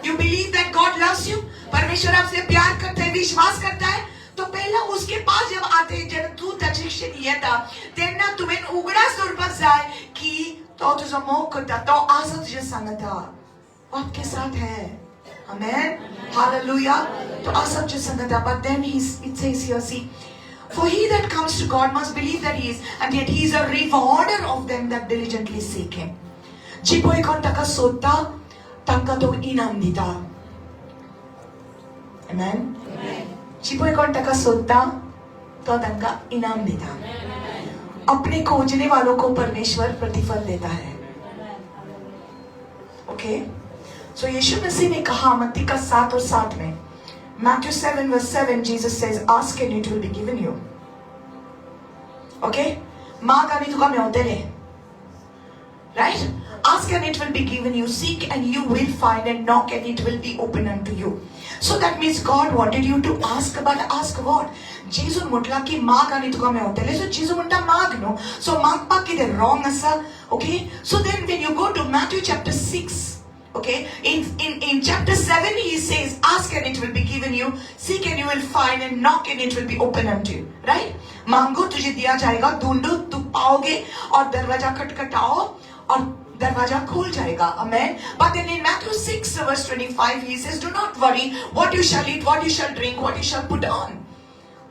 You believe that God loves you? परमेश्वर आपसे प्यार करता है, विश्वास करता है. तो पहिला उसके पास जब आते जेव्हा तू त्याच्या शिक्षण येता त्यांना तुम्ही उघडा स्वरूपात जाय की तो तुझा मोह करता, तो असं तुझे सांगता आपके साथ है. Amen. Hallelujah. तो असं तुझे सांगता. But then it says here, see, for he that comes to God must believe that he is, and yet he is a rewarder of them that diligently seek him. जी कोई कोण ताका सोदता तांकां तो इनाम दिता. Amen. जी कोई कोण ताका सोदता तो तांकां इनाम देता. अपने खोजने वालों को परमेश्वर प्रतिफल देता है. ओके, सो यीशु मसीह ने कहा मत्ती का 7 और 7 में, Matthew 7 verse 7, Jesus says, ask and it will be given you. Okay, माग आणि तुका मेवतले. Right? Ask and it will be given you. Seek and you will find, and knock and it will be open unto you. So that means God wanted you to ask, but ask what? Jesus म्हटला की माग आणि तुका मेवतले. So Jesus म्हणता माग no. So मागपाक कितें wrong आसा? Okay? So then when you go to Matthew chapter 6, okay, in chapter 7 he says, ask and it will be given you, seek and you will find, and knock and it will be open unto you. Right? मांगो तुझे दिया जाएगा, ढूंढो तुम पाओगे, और दरवाजा खटखटाओ और दरवाजा खुल जाएगा. Amen. But then in Matthew 6 verse 25 he says, do not worry what you shall eat, what you shall drink, what you shall put on.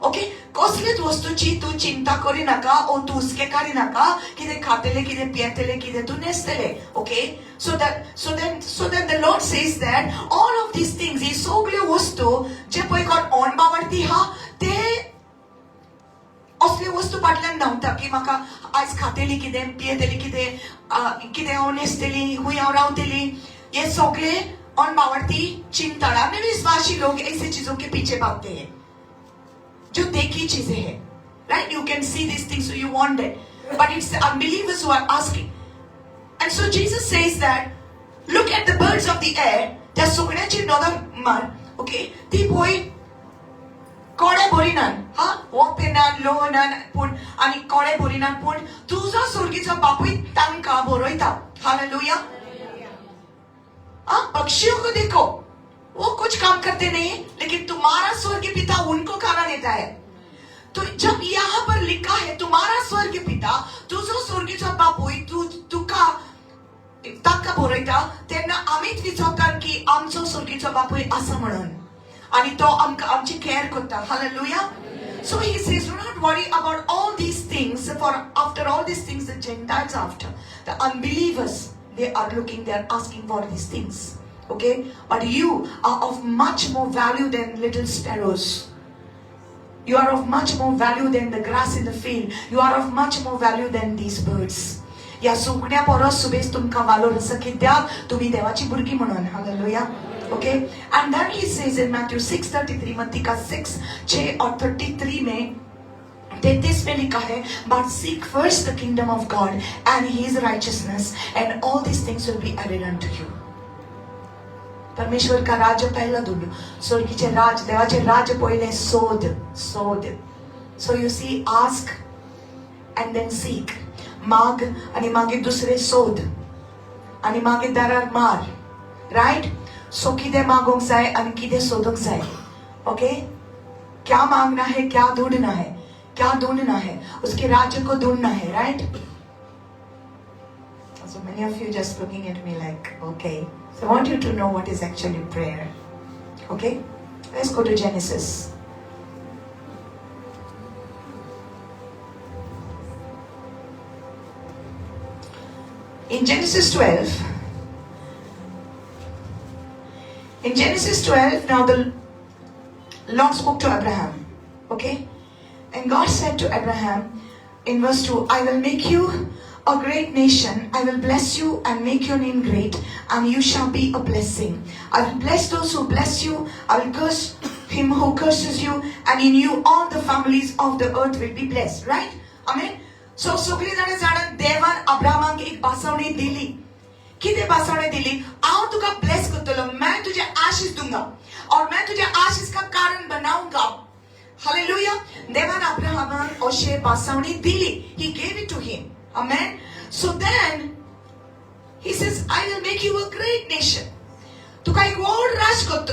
Okay, कसलेच वस्तूची तू चिंता करू नका, ओ तू उसके करू नका, कितें खातेले, कितें पियेतले, कितें तू न्हेसतले. Okay, so then the Lord says that all of these things, ही सगळ्यो वस्तू जे पळय कोण ओन बावडती हा ते असले वस्तू फाटल्यान धांवता की म्हाका आज खातेली कितें, पियेतली कितें हांव न्हेसतली, खूंय हांव रावतली. ये सगळे ओन बावडती चिंतन. हमने विश्वासी लोग ऐसी चीजों के पीछे भागते हैं जो देखी चीजें हैं. Right? You can see these things, so you want it. But it's the unbelievers who are asking. And so Jesus says that, look at the birds of the air. त्या सगळ्याची नदर मार. Okay? ती पळय कोडे भरिनान, हा, वखपेनान, लोहनान पूण आनी कोडे भरिनान, पूण तुजो स्वर्गीचो बापूय तांकां भरयता. हालेलुया. हाँ, पक्षियों को देखो, वो कुछ काम करते नहीं, लेकिन तुम्हारा स्वर्गीय पिता उनको खाना देता है. तो जब यहाँ पर लिखा है तुम्हारा स्वर्गीय पिता, तुझो स्वर्गीचो बापूय तुका ताका भरयता, तेन्ना आमीच विचारतात की आमचो स्वर्गीचो बापूय आसा म्हणून, आणि तो आमची केअर करता. Hallelujah. So he says, do not worry about all these things, for after all these things the Gentiles after, the unbelievers, they are looking, they are asking for these things. Okay, but you are of much more value than little sparrows. You are of much more value than the grass in the field. You are of much more value than these birds. या सुकण्या परस सुबेज तुमकां वालोर आसा, कित्याक तुमी देवाची भुरगीं म्हणून. Hallelujah. Okay, and then he says in Matthew 6:33, मत्ती का 6 और 33 में 33 में लिखा है, but seek first the kingdom of God and his righteousness, and all these things will be added unto you. परमेश्वर का राज्य पहिला ढूंढो, स्वर्गीचे राज, देवाचे राज्य पहिले शोध. So you see, ask and then seek. माग आणि मागे दुसरे शोध आणि मागे दारार मार. Right? So कितें मागोंक जाय आणि कितें सोदूंक जाय. ओके, क्या मांगना है, क्या ढूंढना है, क्या ढूंढना है, उसके राज्य को ढूंढना है. Right? So many of you just looking at me like, okay. So I want you to know what is actually prayer. Okay? Let's go to Genesis. In Genesis 12, now the Lord spoke to Abraham. Okay? And God said to Abraham in verse 2, I will make you a great nation. I will bless you and make your name great, and you shall be a blessing. I will bless those who bless you. I will curse him who curses you, and in you all the families of the earth will be blessed. Right? Amen. So सगळी जाणां जाणां देवान अब्राहमाक एक बासवणी दिली. कितें बासवणी दिली? हांव तुका ब्लेस करतलो, मैं तुझे आशीष दूंगा और मैं तुझे आशीष का कारण बनाऊंगा. हालेलुया. देवान अब्राहमाक अशे बासवणी दिली. He gave it to him. Amen. So then he says, I will make you a great nation. तुका एक व्हड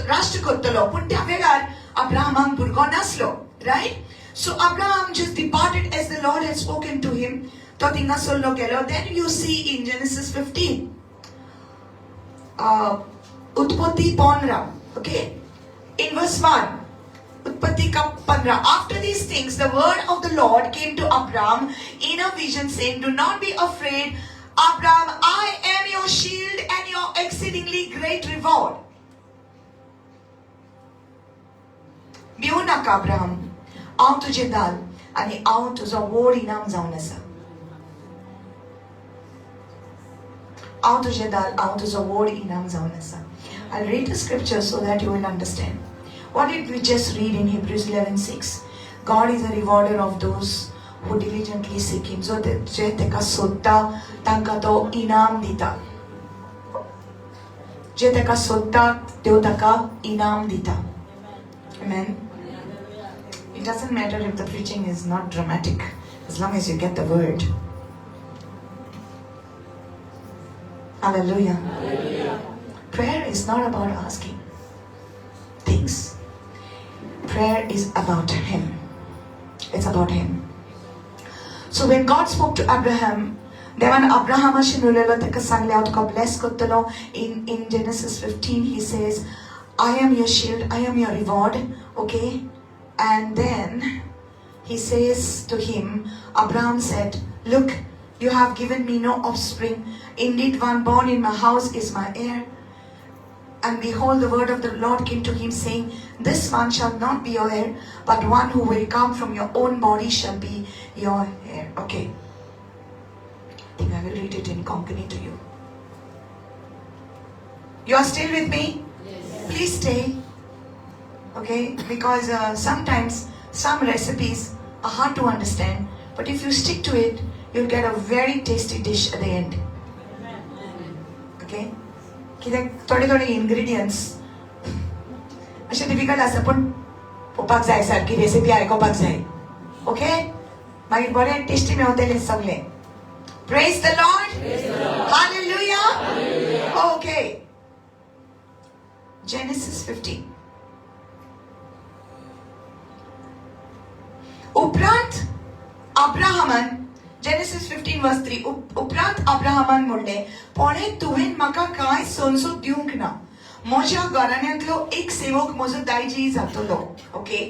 राष्ट्र करतलो पण त्या वेळार अब्राहमाक भुरगो नासलो right so Abraham just departed as the Lord had spoken to him तो थिंगा सोल्लो गेलो then you see in Genesis 15 उत्पत्ति 15 okay in verse 1 उत्पत्ति का 15 after these things the word of the Lord came to Abraham in a vision saying do not be afraid Abraham I am your shield and your exceedingly great reward भिवू नाका Abraham हांव तुजें दाल आनी हांव तुजो व्हड इनाम जावन आसा हांव तुजें दाल हांव तुजो व्हड इनाम जावन आसा I'll read the scripture so that you will understand what did we just read in Hebrews 11:6 God is a rewarder of those who diligently seek him so जे तेका सोदता तांकां तो इनाम दिता जे तेका सोदता देव ताका इनाम दिता Amen. It doesn't matter if the preaching is not dramatic as long as you get the word. Hallelujah. Hallelujah. Prayer is not about asking things. Prayer is about Him. It's about Him. So when God spoke to Abraham, देवान अब्राहमाशी उलयलो ताका सांगले हांव तुका bless करतलो in Genesis 15 he says I am your shield, I am your reward, okay? And then he says to him, Abraham said, look, you have given me no offspring. Indeed, one born in my house is my heir. And behold, the word of the Lord came to him saying, this one shall not be your heir, but one who will come from your own body shall be your heir. Okay. I think I will read it in Konkani to you. You are still with me? Please stay, okay? Because sometimes some recipes are hard to understand, but if you stick to it, you'll get a very tasty dish at the end. Okay? कित्याक थोडे ingredients अशें difficult आसा पण पळोवपाक जाय सारकी recipe आयकोपाक जाय. Okay? मागीर बरें टेस्टी मेवतलें सगळें. Praise the Lord. Hallelujah. Okay. Genesis 15. उपरांत अब्राहमान Genesis 15 verse 3 उपरांत अब्राहमान म्हणले पळे तुवें म्हाका कांय संसो दिवंक ना म्हज्या घराण्यांतलो एक सेवक म्हजो दायजी जातलो okay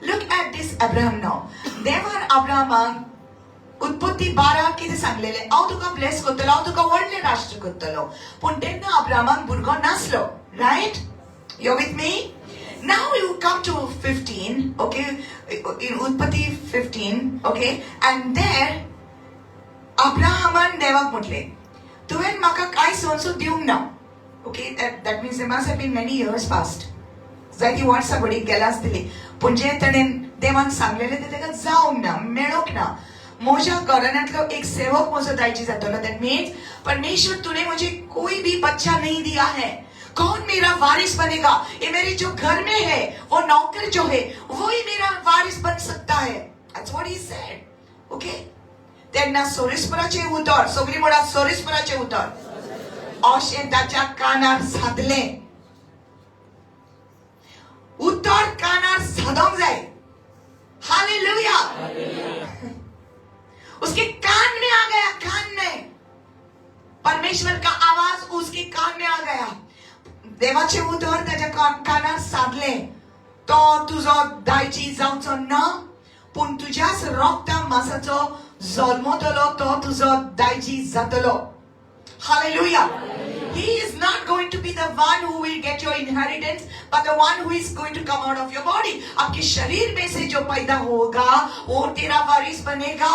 look at this Abraham नाव देवान अब्राहमाक उत्पत्ती 12 कितें सांगलेलें हांव तुका ब्लेस करतलो हांव तुका व्हडलें राष्ट्र करतलो पूण तेन्ना अब्राहमाक भुरगो नासलो riot You're with me? Now you come to 15, okay, in Utpatti 15, okay, and there, Abrahaman devak mutle. Tuven maka kai sonso diung na. Okay, that means there must have been many years past. Zaiti what somebody gelas dili. Punje tanen devan sanglele te teka zaung na, melok na. मोजा घराण्यातलो एक सेवक mojo दायजी जातलो. That means परमेश्वर तूने मुझे कोई भी बच्चा नहीं दिया है. कौन मेरा वारिस बनेगा ये मेरे जो घर में है वो नौकर जो है वो ही मेरा वारिस बन सकता है that's what he said okay त्यांना सोरिस्पराचे उतर सगळी म्हणा सोरिस्पराचे उतर अशे ताच्या कानार सादले उतर कानार सादोंक जाय हालेलुया उसके कान में आ गया कान में परमेश्वर का आवाज उसके कान में आ गया देवाचे उतर त्याच्या कानार सादले तो तुझो दायजी जावचो ना पूण तुज्याच रोगता मासाचो जल्मतलो तो तुझो दायजी जातलो Hallelujah. He is not going to be the one who will get your inheritance, but the one who is going to come out of your body. आपके शरीर में से जो पैदा होगा वो तेरा वारिस बनेगा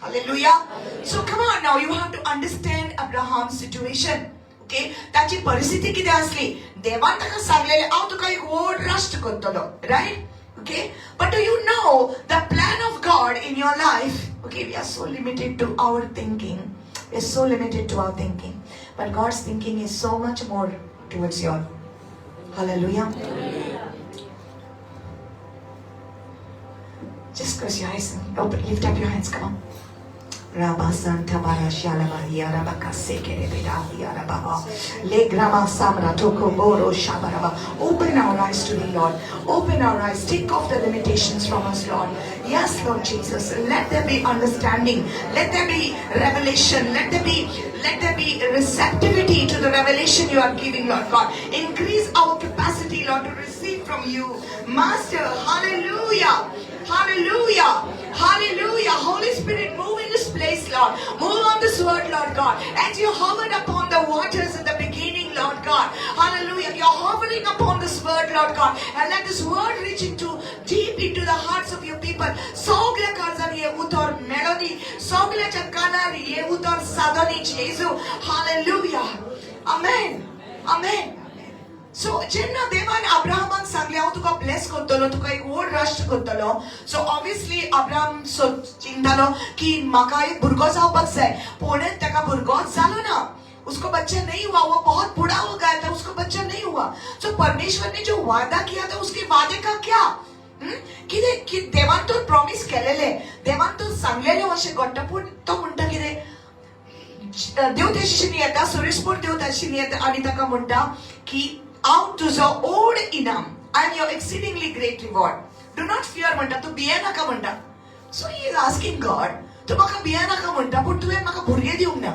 Hallelujah. So come on now, you have to understand Abraham's situation. Okay, त्याची परिस्थिती किती असली देवान ताका सांगलेले हांव तुका एक व्हड राष्ट्र करतलो right okay but do you know the plan of God in your life okay we are so limited to our thinking we are so limited to our thinking but God's thinking is so much more towards your hallelujah just close your eyes and lift up your hands come on Rabba Santa Barashala Bahia Rabaka Sekere Bedahia Rabaha Legrama Samra Toko Boro Shabaraba. Open our eyes to thee, Lord. Open our eyes. Take off the limitations from us, Lord. Yes, Lord Jesus. Let there be understanding. Let there be revelation. Let there be receptivity to the revelation you are giving, Lord God. Increase our capacity, Lord, to receive from you. Master, hallelujah. Hallelujah. Hallelujah. Holy Spirit, move in this place, Lord. Move on this word, Lord God. As you hovered upon the waters in the beginning, Lord God. Hallelujah. You're hovering upon this word, Lord God. And let this word reach deep into the hearts of your people. Sogle kazan ye utor melody. Sogle chakanari ye utor sadani Jesu. Hallelujah. Amen. Amen. So जेन्ना देवान अब्राहमान सांगले हांव तुका bless करतलो तुका एक व्हड राष्ट्र करतलो सो ऑब्वियसली अब्राहम चिंतालो की म्हाका एक भुरगो जावपाक जाय पूण ताका भुरगोच जालो ना उसको बच्चा नहीं हुआ वो बहुत बूढ़ा हो गया था उसको बच्चा नहीं हुआ सो परमेश्वर ने जो वादा किया था उसके वादे का क्या कि देवान तो प्रॉमिस केलेले देवान तो सांगलेले अशें घडटा पूण तो म्हणटा कितें देव तेशी येता सुरेशपूर देव तेशी येता आनी ताका म्हणटा की out to the old inam and your exceedingly great reward. Do not fear म्हणटा तू भिये नाका म्हणटा so he is asking God तू म्हाका भिये नाका म्हणटा पूण तुवें म्हाका भुरगें दिवंक ना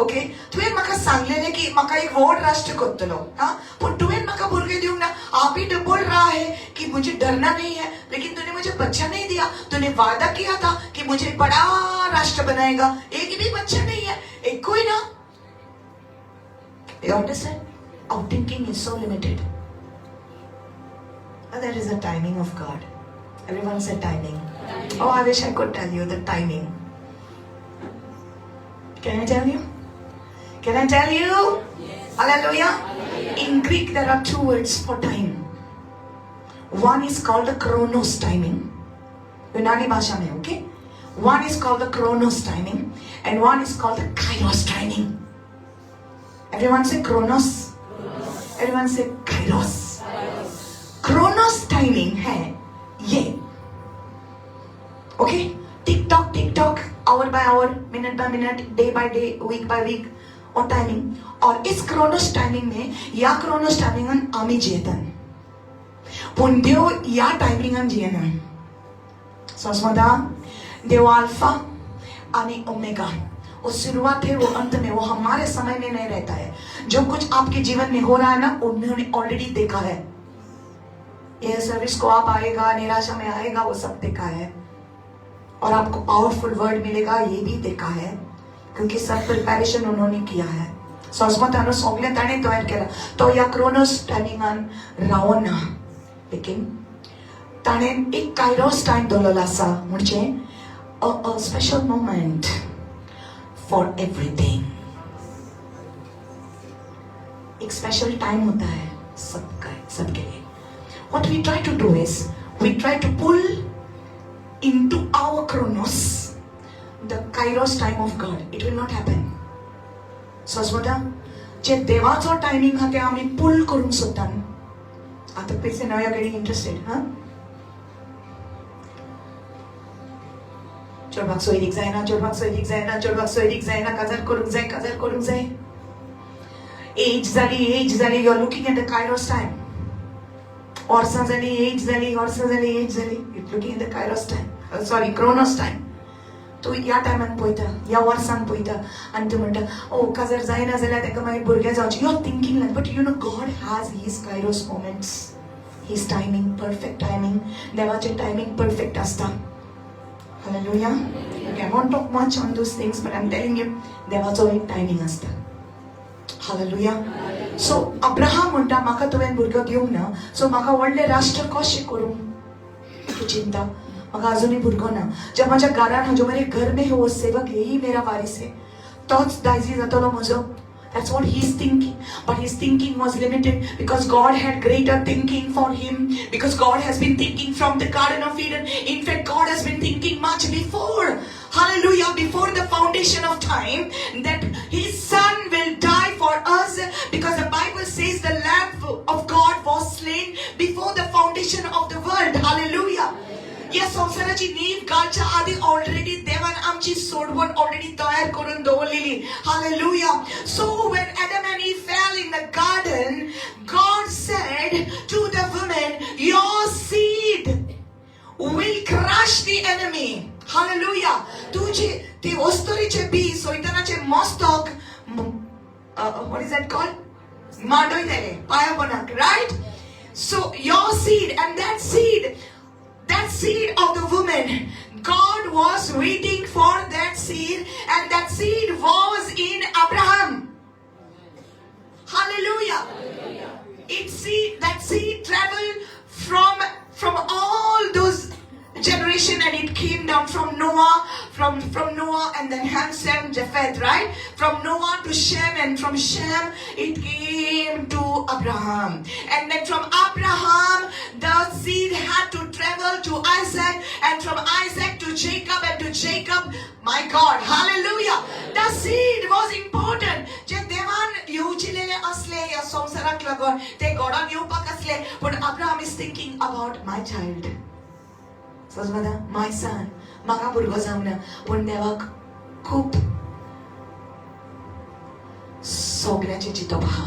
ओके तुवें म्हाका सांगलेलें की म्हाका एक व्हड राष्ट्र करतलो हां पूण तुवें म्हाका भुरगें दिवंक ना आप भी तो बोल रहा है कि मुझे डरना नहीं है लेकिन तूने मुझे बच्चा नहीं दिया तूने वादा किया था कि मुझे बड़ा राष्ट्र बनाएगा एक भी बच्चा नहीं है एक कोई ना you understand our thinking is so limited. And there is a timing of God. Everyone said timing. Oh, I wish I could tell you the timing. Can I tell you? Can I tell you? Yes. Hallelujah. In Greek there are two words for time. One is called the chronos timing. Yunani bhasha mein, okay? One is called the chronos timing and one is called the kairos timing. Everyone say chronos. Everyone say kairos. Chronos timing है ये okay tick tock hour by hour minute by minute day by day week by week और timing और इस chronos timing में या chronos timing अन आमी जियेतन पण देव या timing अन जियेना समझता देव अल्फा आणि ओमेगा वो शुरुआत है वो अंत में वो हमारे समय में नहीं रहता है जो कुछ आपके जीवन में हो रहा है ना उन्होंने ऑलरेडी देखा है ये सर्विस को आप आएगा निराशा में आएगा वो सब देखा है और आपको पावरफुल वर्ड मिलेगा ये भी देखा है क्योंकि सब प्रिपरेशन उन्होंने किया है सॉस्मतानो सोगले ताने तयार केला तो या क्रोनोस टायमिंगान रावना लेकिन ताने एक कायरोस टाइम दवरलेलो आसा म्हणजे a special moment for everything. एक स्पेशल टाइम होता है सबके लिए. What we try to do is we try to pull into our chronos the kairos time of God. It will not happen. So असमोता जे देवाचो timing हा ते आम्ही पुल करून सोदतात. आता please now you are getting interested, huh? चोडवाक सोयरीक जायना चोडवाक सोयरीक जायना चोडवाक सोयरीक जायना काजार करूंक जाय एज जाली you are looking at the kairos time वर्सां जाली एज जाली it looking at the kairos time sorry chronos time तू ह्या टायमान पळयता ह्या वर्सान पळयता आनी तूं म्हणटा ओ काजार जायना जाल्यार ताका मागीर भुरगें जावचें you are thinking like but you know God has his kairos moments his timing perfect timing देवाचें टायमिंग परफेक्ट आसता. Hallelujah. Okay, I won't talk much on those things, but I'm telling you, देवाचो एक timing आसता. Hallelujah. So Abraham म्हणटा म्हाका तुवें भुरगो दिवंक ना सो म्हाका व्हडलें राष्ट्र कशें करूं तूं चिंता म्हाका अजुनूय भुरगो ना जे म्हाज्या घरान जो मेरे घर में है वो सेवक यही मेरा वारिस है तोच दायजी जातलो म्हजो. That's what he's thinking. But his thinking was limited because God had greater thinking for him. Because God has been thinking from the Garden of Eden. In fact, God has been thinking much before. Hallelujah. Before the foundation of time. That his son will die for us. Because the Bible says the Lamb of God was slain before the foundation of the world. Hallelujah. ये या संसाराची नीव घालच्या आधी already देवान आमची सोडवण already तयार करून दवरलेली. Hallelujah. So when Adam and Eve fell in the garden, God said to the woman, your seed will crush the enemy. Hallelujah. तुझे ते वस्तुरीचे बी सैतानाचे मस्तक what is that called? मांडोय त्याले पायापणाक, right? So your seed, and that seed of the woman, God was waiting for that seed, and that seed was in Abraham. Hallelujah. That seed traveled from all those generation, and it came down from Noah, from Noah, and then Ham, Shem, Japheth, right? From Noah to Shem, and from Shem it came to Abraham, and then from Abraham the seed had to travel to Isaac, and from Isaac to Jacob, and to Jacob, my God, hallelujah. The seed was important. जे देवान येवचिलेले असले या संसाराक लागून ते गॉडान येवपाक असले, पण Abraham is thinking about my child. My son, म्हाका भुरगो जावना, पण देवाक खूप सगळ्याचे चिंतप आहा.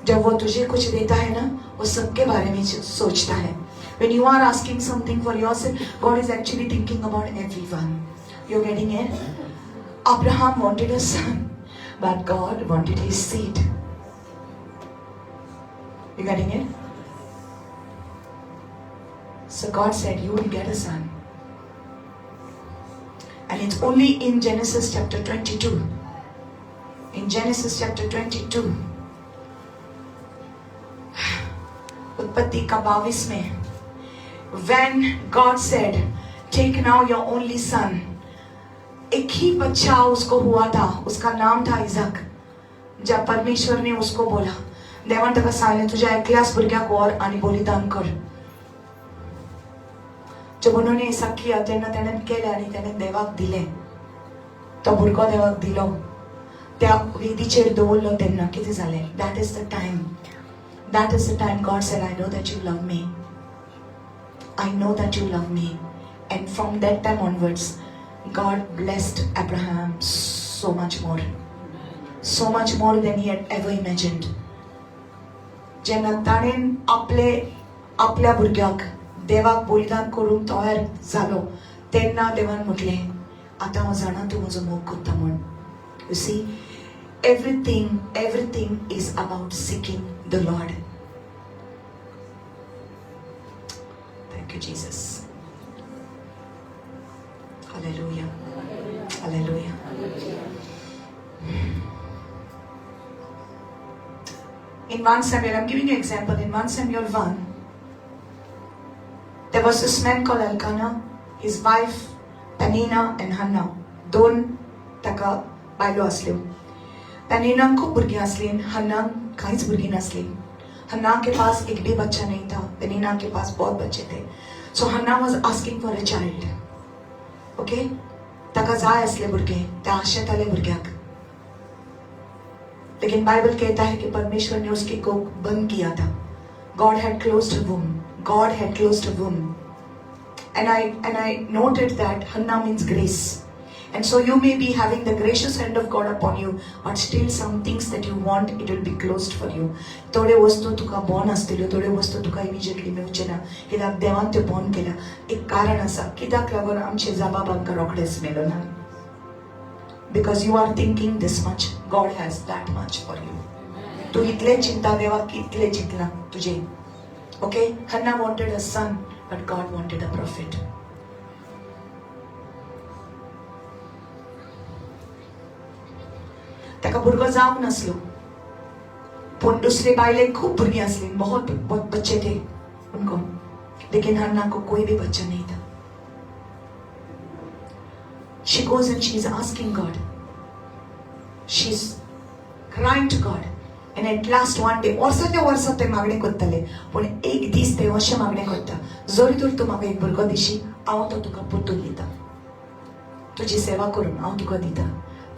जब वो तुझे कुछ देता है ना, वो सबके बारे में सोचता है. When you are asking something for yourself, God is actually thinking about everyone. You're getting it? Abraham wanted a son, but God wanted his seed. You getting it? So God said, you will get a son. And it's only in Genesis chapter 22. In Genesis chapter 22. उत्पत्ति का 22 में. When God said, take now your only son. एक ही बच्चा उसको हुआ था, उसका नाम था इज़ाक. जब परमेश्वर ने उसको बोला, देवान तका सांगले तुझ्या एकल्याच भुरग्याक व्हर आनी बलिदान कर. जब उन्होंने ऐसा किया, तेन्ना तेणेन केलें आनी तेणेन देवाक दिलें. तो भुरगो देवाक दिलो, त्या वेदीचेर दवरलो तेन्ना कितें जालें? That is the time. That is the time God said, I know that you love me. I know that you love me. And from that time onwards, God blessed Abraham so much more. So much more than he had ever imagined. जेन्ना ताणेन आपल्या भुरग्याक देवाक बलिदान करून तयार जालो, तेन्ना देवान म्हटलें, आतां हांव जाणा तूं म्हजो मोग करता म्हूण. You see, everything is about seeking the Lord. Thank you, Jesus. Hallelujah. Hallelujah. In 1 Samuel, I'm giving you an example. In 1 Samuel 1, there was this man called Elkanah, his wife Penina and Hannah. दोन ताका बायलो आसल्यो. पेनिनाक खूब भुरगीं आसलीं, हन्नाक कांयच भुरगीं नासलीं. हन्ना के पास एक भी बच्चा नहीं था, पेनिना के पास बहुत बच्चे थे. So Hannah was asking for a child. Okay? ताका जाय आसले भुरगे, त्या आशेताले भुरग्याक. लेकिन बाइबल कहता है कि परमेश्वर ने उसकी कोख बंद किया था. God had closed her womb. God had closed her womb. And I noted that Hannah means grace. And so you may be having the gracious hand of God upon you, but still some things that you want, it will be closed for you. थोडे वस्तू तुका बॉन असतल्यो, थोडे वस्तू तुका immediately मेळचे ना. कित्याक देवान त्यो बॉन केला. एक कारण आसा, कित्याक लागून आमचे जबाब आमकां रोखडेच मेळ्ळो ना. Because you are thinking this much, God has that much for you. तू इतले चिंता, देवाक इतले चिंतला तुझे. Okay? Hannah wanted a son, but God wanted a prophet. ताका भुरगो जावंक नासलो, पण दुसरे बायलेक खूब भुरगीं आसलीं, बहुत बच्चे थे उनको, लेकिन हन्ना को कोई भी बच्चा नहीं था. She goes and she is asking God. She's crying to God. And at last one day, वर्षाचे ते मागणे करतले, पण एक दीस ते अशें मागणे करता, जरी तर तूं म्हाका एक भुरगो दिशी, हांव तो तुका पुतून दिता, तुजी सेवा करून हांव तुका दिता.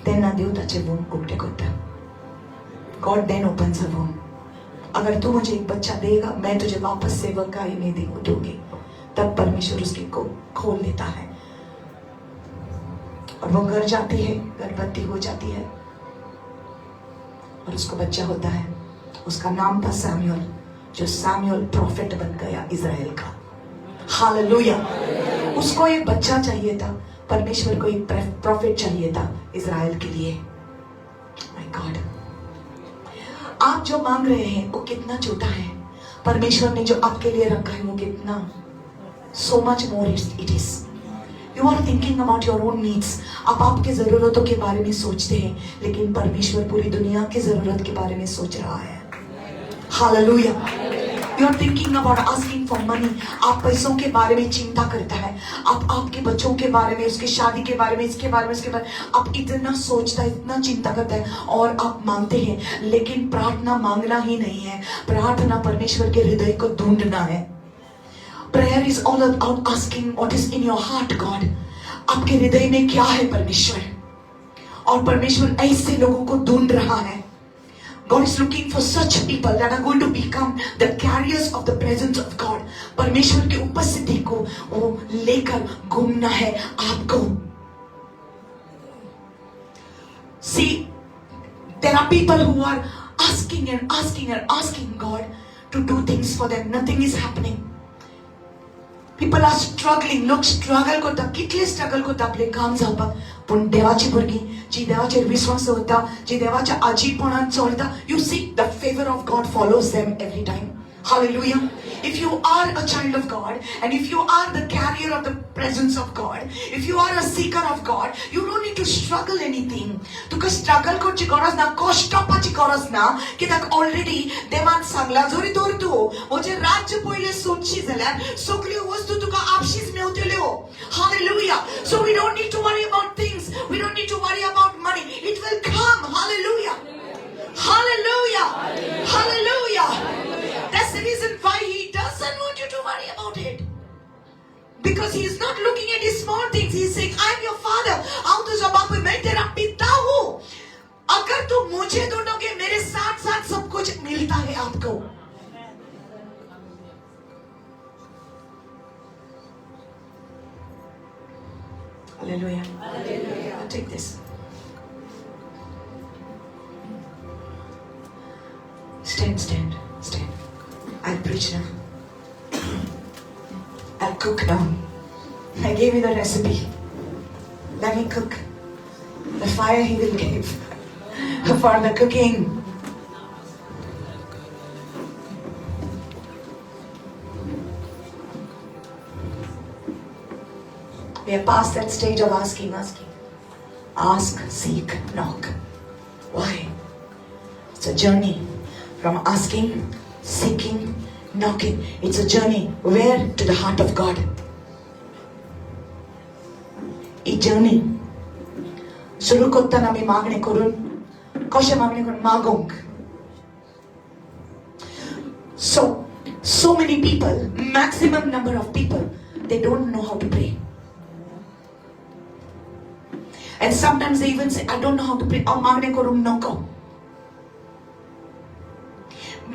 तेन्ना देव ताचे वूम उगटे करता. God then opens her womb. अगर तू मुझे एक बच्चा देगा, मैं तुझे वापस सेवकाई में दूंगी. तब परमेश्वर उसकी को खोल लेता है और वो घर जाती है, गर्भवती हो जाती है और उसको बच्चा होता है। उसका नाम था सैमुअल, जो सैमुअल प्रॉफिट बन गया इज़राइल का। हालेलुया। उसको एक बच्चा चाहिए था, परमेश्वर को एक प्रॉफिट चाहिए था इज़राइल के लिए। माय गॉड, आप जो मांग रहे हैं वो कितना छोटा है, परमेश्वर ने जो आपके लिए रखा है वो कितना, so much more it is. You are thinking about your own needs. आप आपके जरूरतों के बारे में सोचते हैं, लेकिन परमेश्वर पूरी दुनिया की जरूरत के बारे में सोच रहा है। Hallelujah. You are thinking about asking for money. आप पैसों के बारे में चिंता करता है, आप आपके बच्चों के बारे में, उसके शादी के बारे में, इसके बारे में, उसके बारे में आप इतना सोचता है, इतना चिंता करता है और आप मांगते हैं। लेकिन प्रार्थना मांगना ही नहीं है, प्रार्थना परमेश्वर के हृदय को ढूंढना है। Prayer is all about asking what is in your heart, God. आपके हृदय में क्या है परमेश्वर, और परमेश्वर ऐसे लोगों को ढूंढ रहा है। God is looking for such people that are going to become the carriers of the presence of God. परमेश्वर की उपस्थिति को वो लेकर घूमना है आपको। See, there are people who are asking and asking and asking God to do things for them. Nothing is happening. People are struggling. लोग स्ट्रगल करता, कितले स्ट्रगल करता आपले काम जावपाक, पण देवाची भुरगीं जी देवाचेर विश्वास दवरता, जी देवाच्या आजीपणान चलता, you see the favor of God follows them every time. Hallelujah. If you are a child of God and if you are the carrier of the presence of God, if you are a seeker of God, you don't need to struggle anything. तुका struggle करची गरज ना, कष्ट पाची गरज ना, कित्याक already देवान सांगला जरी तर तूं म्हजें राज्य पयलें सोदशी जाल्यार सगळ्यो वस्तू तुका आपशीच मेवतल्यो. Hallelujah. So we don't need to worry about things. We don't need to worry about money. It will come. Hallelujah. Hallelujah. Hallelujah. That's the reason why he doesn't want you to worry about it. Because he is not looking at his small things. He is saying, I am your father. आओ तो जब आप मैं तेरा पिता हूँ, अगर तुम मुझे ढूंढोगे मेरे साथ साथ सब कुछ मिलता है आपको। Hallelujah. Hallelujah. Take this. Stand. I'll preach now. I'll cook now. I gave you the recipe. Let me cook. The fire he will give for the cooking. We are past that stage of asking. Ask, seek, knock. Why? It's a journey from asking, seeking, knocking. It's a journey where? To the heart of God. He journey सुरू करताना मी मागणे करून, कशें मागणे करून मागोंक. So many people, maximum number of people, they don't know how to pray. And sometimes they even say, I don't know how to pray. और मागणे करून नको.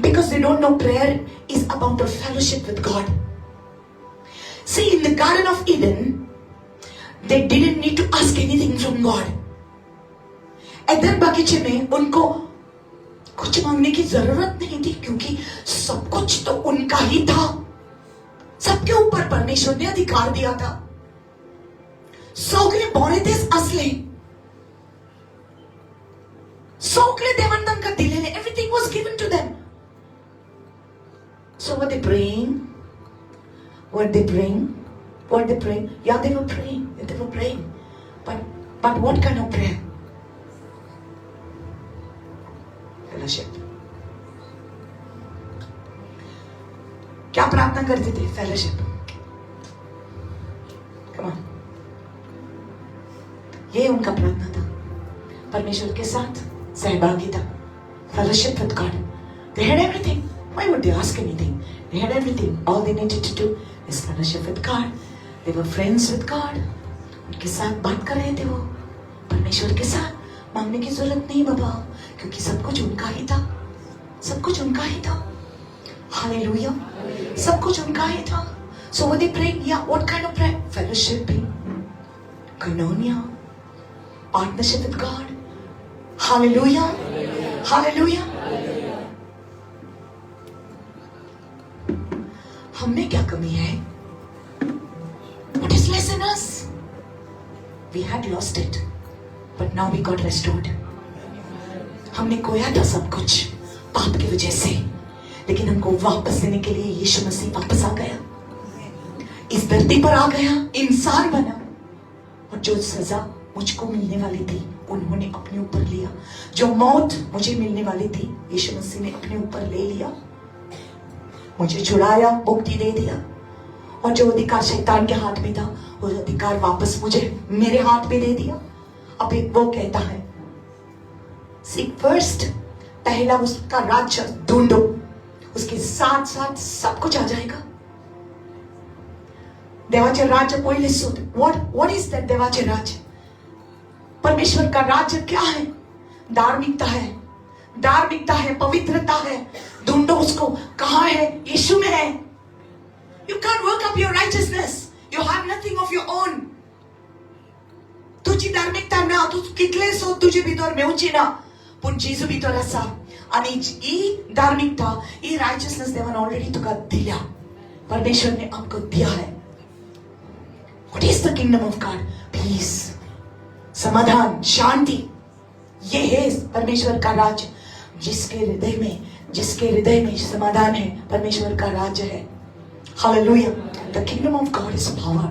Because they don't know prayer is about a fellowship with God. See, in the Garden of Eden, they didn't need to ask anything from God. Edan बगीचे में उनको कुछ मांगने की जरूरत नहीं थी, क्योंकि सब कुछ तो उनका ही था. सबके ऊपर परमेश्वर ने अधिकार दिया था. सगळे बरे तेच असले, सगळे देवान तांकां दिलेले. Everything was given to them. So were they praying? Were they praying? Yeah, they were praying. But what kind of prayer? Fellowship. क्या प्रार्थना करते थे? Fellowship. Come on. ये उनका प्रार्थना था, परमेश्वर के साथ सहभागिता. Fellowship with God. They had everything. Why would they ask anything? They had everything. All they needed to do is fellowship with God. They were friends with God. उनके साथ बात कर रहे थे वो, परमेश्वर के साथ. मांगने की जरूरत नहीं बाबा, क्योंकि सब कुछ उनका ही था. सब कुछ उनका ही था. हालेलुया. सब कुछ उनका ही था. So were they praying? Yeah. What kind of prayer? Fellowshipping, koinonia, partnership with God. Hallelujah. Hallelujah. हम में क्या कमी है? What is less in us? We had lost it, but now we got restored. हमने खोया था सब कुछ पाप की वजह से, लेकिन हमको वापस लेने के लिए यीशु मसीह वापस आ गया, इस धरती पर आ गया, इंसान बना, और जो सजा मुझको मिलने वाली थी उन्होंने अपने ऊपर लिया। जो मौत मुझे मिलने वाली थी यीशु मसीह ने अपने ऊपर ले लिया, मुझे छुड़ाया, मुक्ति दे दिया। और जो अधिकार शैतान के हाथ में था वो अधिकार वापस मुझे मेरे हाथ में दे दिया। अब एक वो कहता है सीक फर्स्ट, पहला उसका राज्य ढूंढो, उसके साथ साथ सब कुछ आ जाएगा। देवाचे राज्य पहिले शोध। व्हाट इज दैट देवाचे राज्य? परमेश्वर का राज्य क्या है? धार्मिकता है, धार्मिकता है, पवित्रता है। ढूंढो उसको, कहां है? यीशु में है। You can't work up your righteousness. You have nothing of your own. तुझी धार्मिकता ना, तू कितले सो तुझे भितर मेवची ना, पण जेजू भितर आसा। आणि ही धार्मिकता, ही राइचियसनेस देवान ऑलरेडी तुका दिल्या, परमेश्वर ने हमको दिया है। What is the kingdom of God? Peace, समाधान, शांति। ये है परमेश्वर का राज्य। जिसके हृदय में समाधान है, परमेश्वर का राज्य है। Hallelujah. The kingdom of God is power.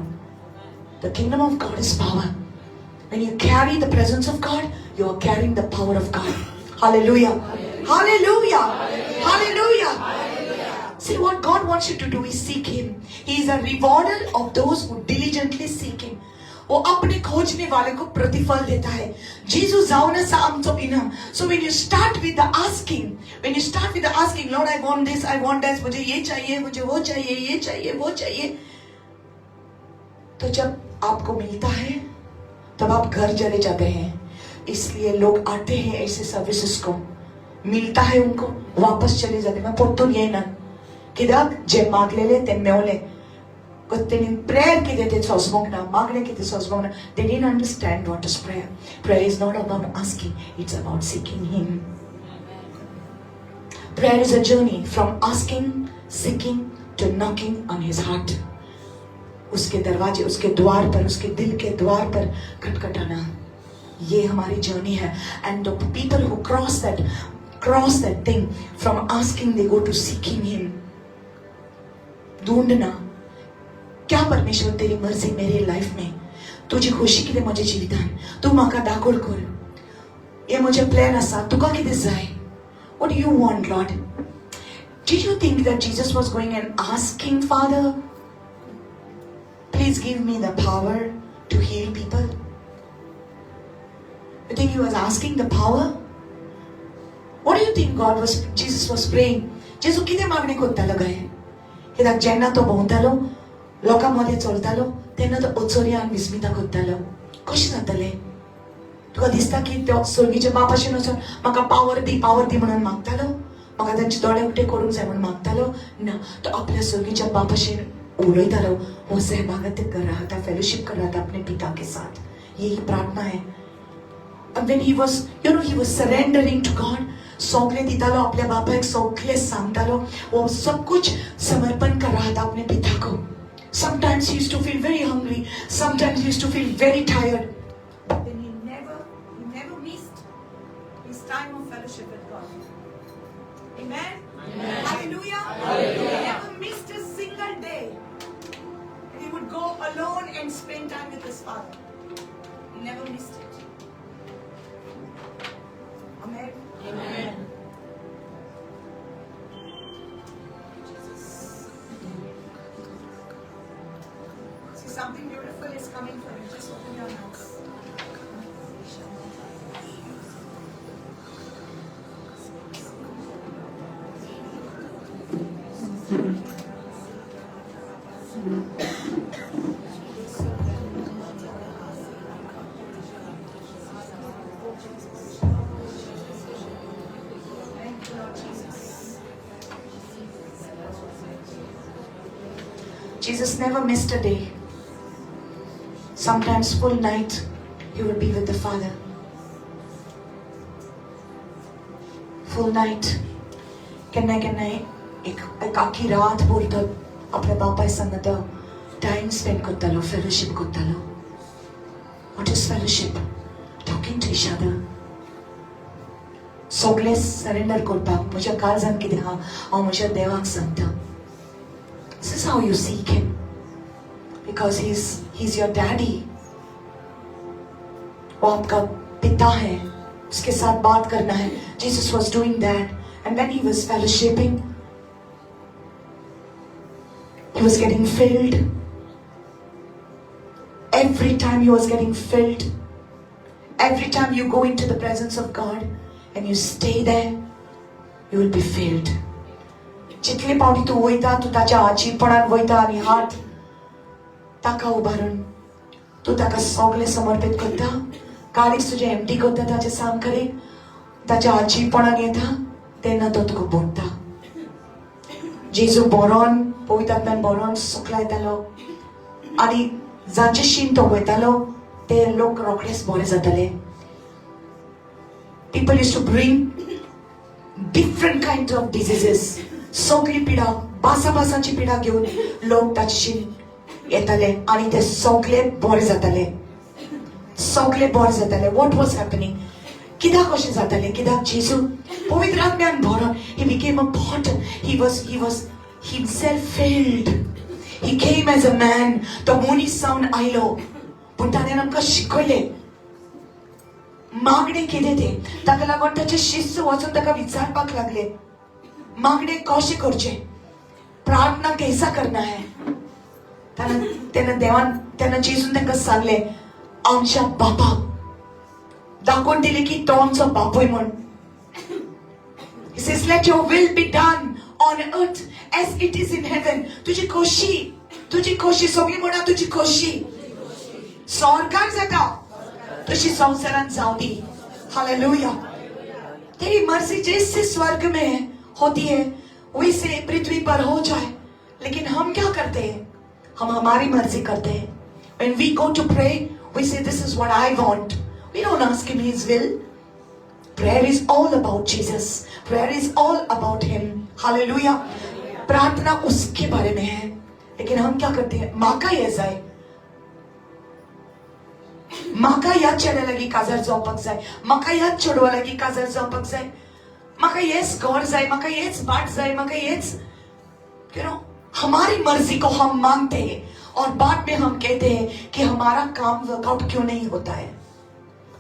The kingdom of God is power. When you carry the presence of God, you are carrying the power of God. Hallelujah. Hallelujah. Hallelujah. See, what God wants you to do is seek Him. He is a rewarder of those who diligently seek Him. वो अपने खोजने वाले को प्रतिफल देता है। Jesus zauna sa amto inam. So when you start with the asking, Lord, I want this, मुझे ये चाहिए, मुझे वो चाहिए, ये चाहिए, वो चाहिए, तो जब आपको मिलता है तब आप घर चले जाते हैं। इसलिए लोग आते हैं ऐसे सर्विसेज को, मिलता है उनको, वापस चले जाते हैं। मैं पोतुन ये ना किधर जे माग ले तेन में ओले prayer ki dete sosmogna, magne ki te sosmogna. They didn't understand what is prayer. Prayer is not about asking, it's about seeking Him. Prayer is a journey from asking, seeking to knocking on His heart. उसके दरवाजे, उसके द्वार पर, उसके दिल के द्वार पर खटखटाना, ये हमारी जर्नी है। And the people who cross that thing from asking, they go to seeking Him. ढूंढना, क्या परमेश्वर तेरी मर्जी मेरी लाइफ में, तुझी खुशी किती माझ्या जिवितान, तू म्हाका दाखोल कर, ये म्हजे प्लॅन आसा, तुका कितें जाय? What do you want, Lord? Did you think that Jesus was going and asking Father, please give me the power to heal people? You think He was asking the power? What do you think Jesus was praying? जेजू कितें मागणे कोत्तालो गाय? कित्याक जेन्ना तो भोंवतालो, लोकांमध्ये चलतालो, तेन्ना तो ओचोऱ्यान विस्मिता कोत्तालो, कशें जातलें? तुका दिसता की तो स्वर्गीच्या बापाशेन वचून म्हाका पावर दी म्हणून मागतालो, म्हाका तांचे दोळे उक्ते करूंक जाय म्हणून मागतालो? ना, तो आपल्या स्वर्गीच्या बापाशेन उलयतालो, वो सहभागित कर रहा था, फेलोशिप कर रहा था अपने पिता के साथ। यही प्रार्थना है। And when he was surrendering to God, सौगले दितालो आपल्या बापाक, सौगले सांगतालो, वो सब कुछ समर्पण कर रहा था अपने पिता को। Sometimes he used to feel very hungry, sometimes he used to feel very tired, but then he never missed his time of fellowship with God. Amen. Amen. Hallelujah. Hallelujah. He never missed a single day. He would go alone and spend time with his Father. He never missed it. Amen. Amen. See, something beautiful is coming for you. Just open your mouth. Jesus never missed a day. Sometimes full night he would be with the Father. Full night. केन्ना एक आखी रात बोलता अपने बापा संगत time spend करतालो, fellowship करतालो. What is fellowship? Talking to each other. सगळे surrender करपाक म्हज्या काळजान कितें आहा हांव म्हज्या देवाक सांगता. This is how you seek him, because he's your daddy. वो आपका पिता है, उसके साथ बात करना है. Jesus was doing that, and when he was fellowshipping, he was getting filled. Every time he was getting filled. Every time you go into the presence of God and you stay there, you will be filled. जितले पावटी तू वयता तू ताच्या आजीपणान वयता आनी हात ताका उबारून तू ताका सगळे समर्पित करता. काळीज तुजे एम्प्टी करता ताचे सामकेक ताच्या आजीपणान येता तेन्ना तो तुका बोगता. जेजू बरोन पवित्रात्म्यान बरोन सुकलायतालो आनी जांचे शीन तो वयतालो ते लोक रोखडेच बरे जाताले. People used to bring different kinds of diseases. सगळी पिडा बासाची पिडा घेऊन लोक ताची येताले आणि ते सगळे बरे जाताले. सगळे बरे जाताले. What was happening? कित्याक अशें जाताले? कित्याक जेजू पवित्र आत्म्यान भरोन he became a bottle. He was himself filled. He came as a man. तो मनीस जावन आयलो पूण ताणें आमकां शिकयलें मागणे कितें तें. ताका लागून ताचे शिष्य वचून ताका विचारपाक लागले मागणे कशें करचें, प्रार्थना कैसा करना है. तेन्ना जेजून तांकां सांगलें आमच्या बापाक दाखोवन दिलें की तो आमचो बापूय म्हण. He says, let your will be done on earth as it is in heaven. तुजी खोशी सगळी म्हणा तुजी खोशी स्वर्गार जाता तशी संसारांत जावं दी. हालेलुया. तेरी मर्जी जैसे स्वर्ग में होती है वैसे पृथ्वी पर हो जाए. लेकिन हम क्या करते हैं? हम हमारी मर्जी करते हैं. When we go to pray, we say this is what I want. We don't ask him his will. Prayer is all about Jesus. Prayer is all about him. Hallelujah. प्रार्थना उसके बारे में है. लेकिन हम क्या करते हैं? माका ये जाए, माका याद चढा लागी काजार जावपाक जाय, माका याद चढवा लागी काजार जावपाक जाय, माका येच घर जाय, माका येच बाट जाय, माका येच हमारी मर्जी को हम मांगते हैं और बाद में हम कहते हैं कि हमारा काम वर्कआउट क्यों नहीं होता है,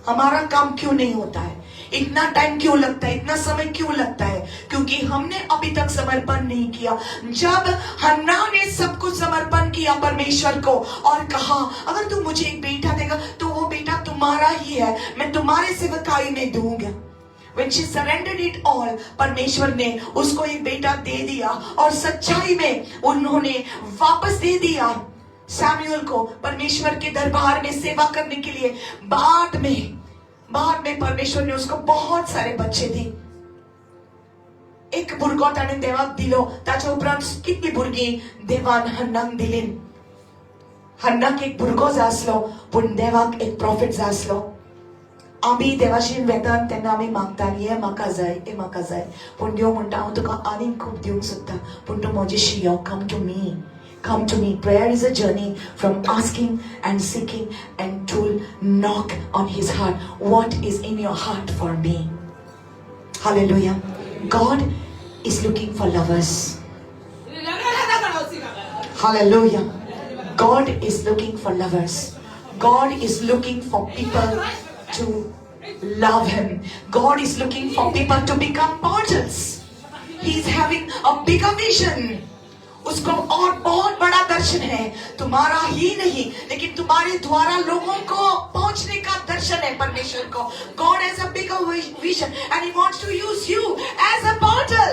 हमारा काम क्यों नहीं होता है, इतना टाइम क्यों लगता है, इतना समय क्यों लगता है? क्योंकि हमने अभी तक समर्पण नहीं किया. जब हन्ना ने सब कुछ समर्पण किया परमेश्वर को और कहा अगर तू मुझे एक बेटा देगा तो वो बेटा तुम्हारा ही है, मैं तुम्हारे सेवकाई में दूंगा. When she surrendered it all, परमेश्वर ने उसको एक बेटा दे दिया और सच्चाई में उन्होंने वापस दे दिया सैमुअल को परमेश्वर के दरबार में सेवा करने के लिए. बाद में परमेश्वर ने उसको बहुत सारे बच्चे दी. एक भुरगो ताणे देवाक दिलो, ताच्या उपरांत कितली भुरगीं देवान हन्नाक दिली. हन्नाक एक भुरगो जाय आसलो पूण देवाक एक प्रॉफिट जाय आसलो. आमी देवाशी वेतात तेन्ना आमी मागतात हे म्हाका जाय, हे म्हाका जाय, पूण देव म्हणटा हांव तुका आनीक खूब दिवंक सोदता पूण तूं म्हजेशी यो. Come to me. Come to me. Prayer is a journey from asking and seeking and to knock on his heart. What is in your heart for me? Hallelujah. God is looking for lovers. Hallelujah. God is looking for lovers. God is looking for people to love him. God is looking for people to become portals. He's having a bigger vision. उसको और बहुत बड़ा दर्शन है, तुम्हारा ही नहीं लेकिन तुम्हारे द्वारा लोगों को पहुंचने का दर्शन है परमेश्वर को. God has a bigger vision and he wants to use you as a portal.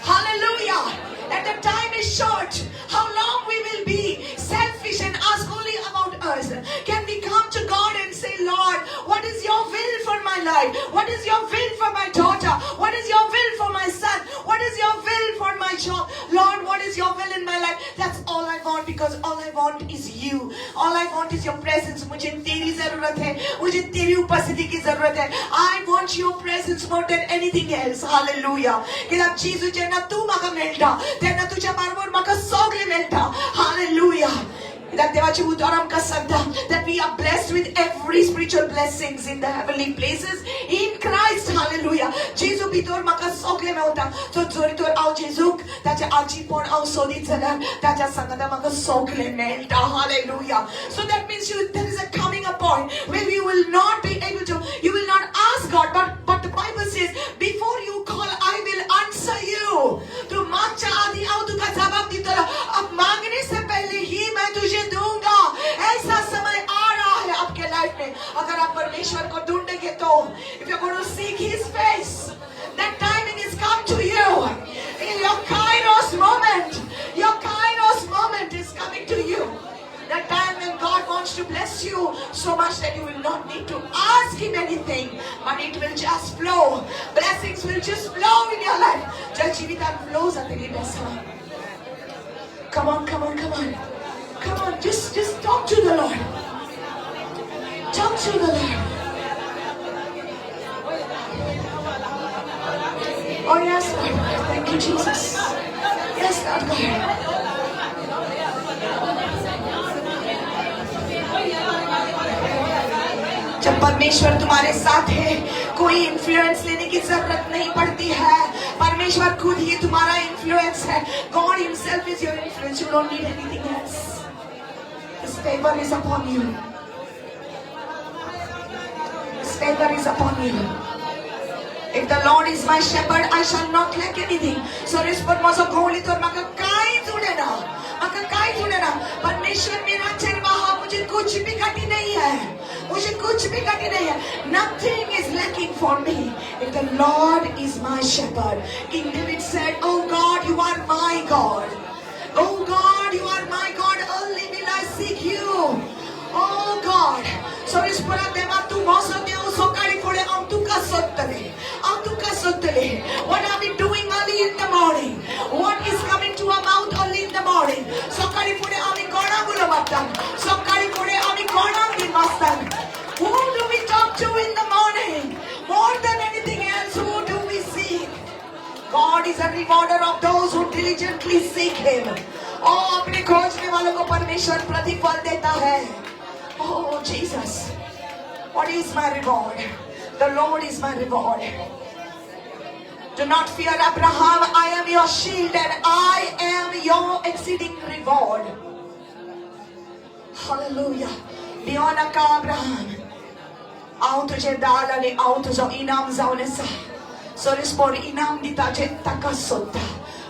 Hallelujah. And the time is short. How long we will be selfish and ask only about us? Can we come to God and say, Lord, what is your will for my life? What is your will for my daughter? What is your will for my son? What is your will for my job? Lord, what is your will in my life? That's all I want. because all I want is you. All I want is your presence. मुझे तेरी ज़रूरत है, मुझे तेरी उपस्थिति की ज़रूरत है. I want your presence more than anything else. Hallelujah. किताब जीसू जेना तू माका मेल्टा, तेना तुझ्या बरोबर माका सगळे मेल्टा. Hallelujah. That देवाची उदाहरण का सांगता that we are blessed with every spiritual blessings in the heavenly places in Christ. Hallelujah. जेजू भितर म्हाका सगळे मेवता. So जोरी तोर हांव जेजूक ताच्या आजीपण हांव सोदीत जाल्यार ताच्या सांगाता म्हाका सगळे मेळटा. Hallelujah. So that means there is a coming a point where you will not be able to, you will not ask God, but the Bible says before you call I will answer you. तू मागच्या आधी हांव तुका जवाब दितलो. अब मांगने से पहले ही मैं तुझे दूंगा. ऐसा समय आ रहा है आपके लाइफ में. अगर आप परमेश्वर को ढूंढेंगे तो, if you're going to seek His face, that timing is come to you. In your Kairos moment, your Kairos moment is coming to you. That time when God wants to bless you so much that you will not need to ask Him anything, but it will just flow. Blessings will just flow in your life. Just जीवितान flows at the best. Come on, come on, come on. Come on, just talk to the Lord. Talk to the Lord. Oh yes, Lord. Thank you, Jesus. Yes, Lord God. जब परमेश्वर तुम्हारे साथ है, कोई influence लेने की जरूरत नहीं पड़ती है. परमेश्वर खुद ही तुम्हारा इन्फ्लुएंस है. God Himself is your influence. You don't need anything else. His favor is upon you. His favor is upon you. If the Lord is my shepherd, I shall not lack anything. So respond माझा गोळी तर माका काय जुडेना, माका काय जुडेना. परमेश्वर मेरा चरवाहा, मुझे कुछ भी घटी नहीं है, मुझे कुछ भी घटी नहीं है. Nothing is lacking for me. If the Lord is my shepherd. King David said, "Oh God, you are my God. Oh God, you are my God. Only will I seek you. Oh God." So respond देवा तू moso देव सकाळी पुढे आम तुका सोदतले. What are we doing early in the morning? What is coming to our mouth early in the morning? सकाळी पुढे आम्ही कोणागुलो मागतात. सकाळी पुढे आम्ही कोणागी मागतात. Who do we talk to in the morning? More than anything else, who do we seek? God is a rewarder of those who diligently seek Him. Oh, अपने खोजने वालों को परमेश्वर प्रतिफल देता है. Oh Jesus, what is my reward? The Lord is my reward. Do not fear, Abraham. I am your shield and I am your exceeding reward. Hallelujah. Beyond Abraham. Out तुझे दाल आणि out तुझं इनाम जाऊन असा. So respond इनाम दिता जे ताका सोदता.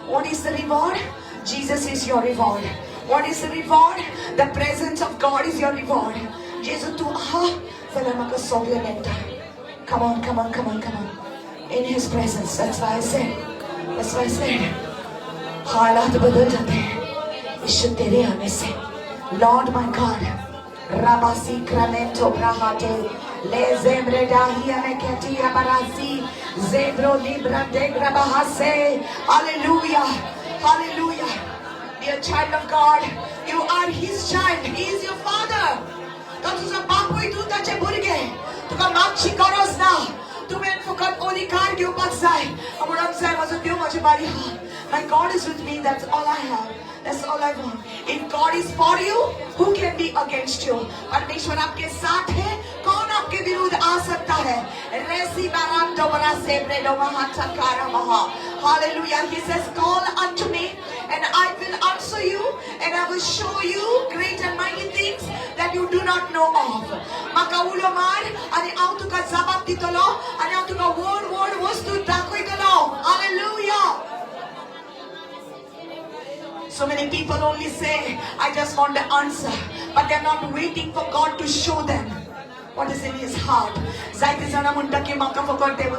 What is the reward? Jesus is your reward. What is the reward? The presence of God is your reward. Jesus तू आहा चला मका सगळे मेळटा. Come on, come on, come on, come on. In His presence. That's why I said. That's why I said. हालात बदल जाते हैं ईश्वर तेरे आने से. Lord my God. Rabasi Cramento Brahate. Le Zemre Dahia Meketia Barasi. Zebro Libra Degra Bahase. Hallelujah. Hallelujah. Dear child of God, you are His child. He is your father. तो तुझा बापूय तू ताचे भुरगे. तुका मागची गरज ना. तुम्हें फकत अधिकार घेवपाक जाय. म्हणून जाय माझो देव माझी बारी हा. My God is with me. That's all I have. That's all I want. If God is for you, who can be against you? परमेश्वर आपके साथ है, कौन आपके विरुद्ध आ सकता है? रेसी बारांडो बरा सेब्रेडो महाचकारा महा. Hallelujah. He says, call unto me and I will answer you and I will show you great and mighty things that you do not know of. Maka ulo mar ani हांव तुका जबाब दितलो आणि हांव तुका व्हड वस्तू दाखयतलो. Hallelujah. So many people only say, I just want the answer, but they're not waiting for God to show them what is in His heart. जायते जाणा म्हणटा की म्हाका फकत देव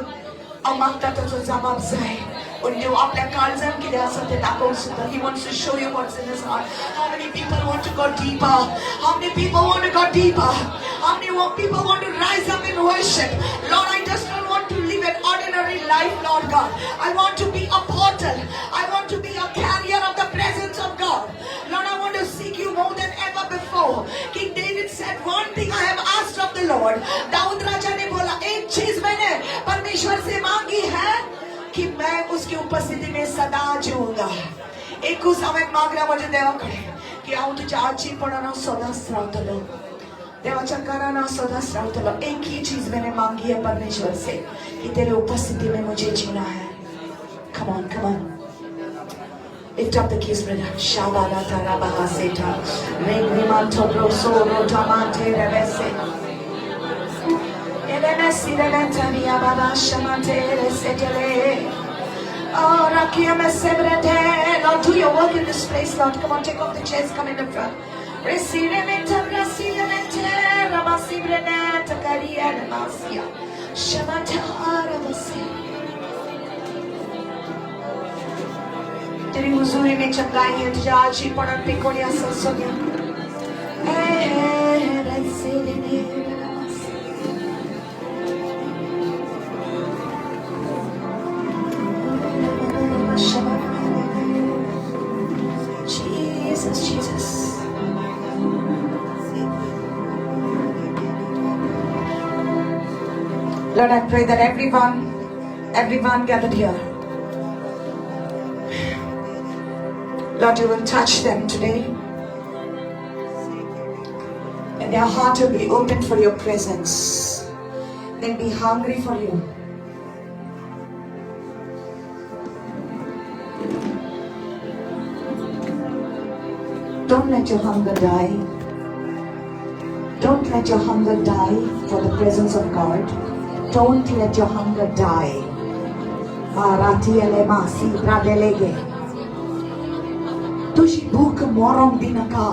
मागता ताचो जबाब जाय. पण देव आपल्या काळजान कितें आसा तें दाखोवंक सोदता. He wants to show you what's in His heart. How many people want to go deeper? How many people want to go deeper? How many people want to rise up in worship? Lord, I just don't want to live an ordinary life, Lord God. I want to be a portal. I want to be a carrier of the presence of God. Lord, I want to seek you Lord. Dawood राजा ने बोला, एक चीज मैंने परमेश्वर से मांगी है कि मैं उसकी उपस्थिति में सदा जीऊंगा. एक समय मागण्यामध्ये देवाकडे की आऊं तुझ्या आजीपणानं सदा श्रावतलो, देवाच्या करानं सदा श्रावतलो. एक ही चीज मैंने मांगी है परमेश्वर से कि तेरे उपस्थिति में मुझे जीना है. Come on, come on. Lift up the keys, brother. Shabala tarabaha seta. Regriman tobro soro tamante revese. Elemesi rementani ababa shamante resetele. Oh, rakia mesebrete. Lord, do your work in this place, Lord. Come on, take off the chairs, come in the front. Resilementa, resilemente, rabasibreneta, caria remasia. Shamanta aravase. तेरी हुजूरी में चंगाई है, तुझे आज ही पढ़न पे कोई असर सुनिया. Jesus, Jesus. Lord, I pray that everyone gathered here, Lord, you will touch them today. And their heart will be open for your presence. They'll be hungry for you. Don't let your hunger die. Don't let your hunger die for the presence of God. Don't let your hunger die. Marati elemasi bradelege. Tushi buk morom dinaka.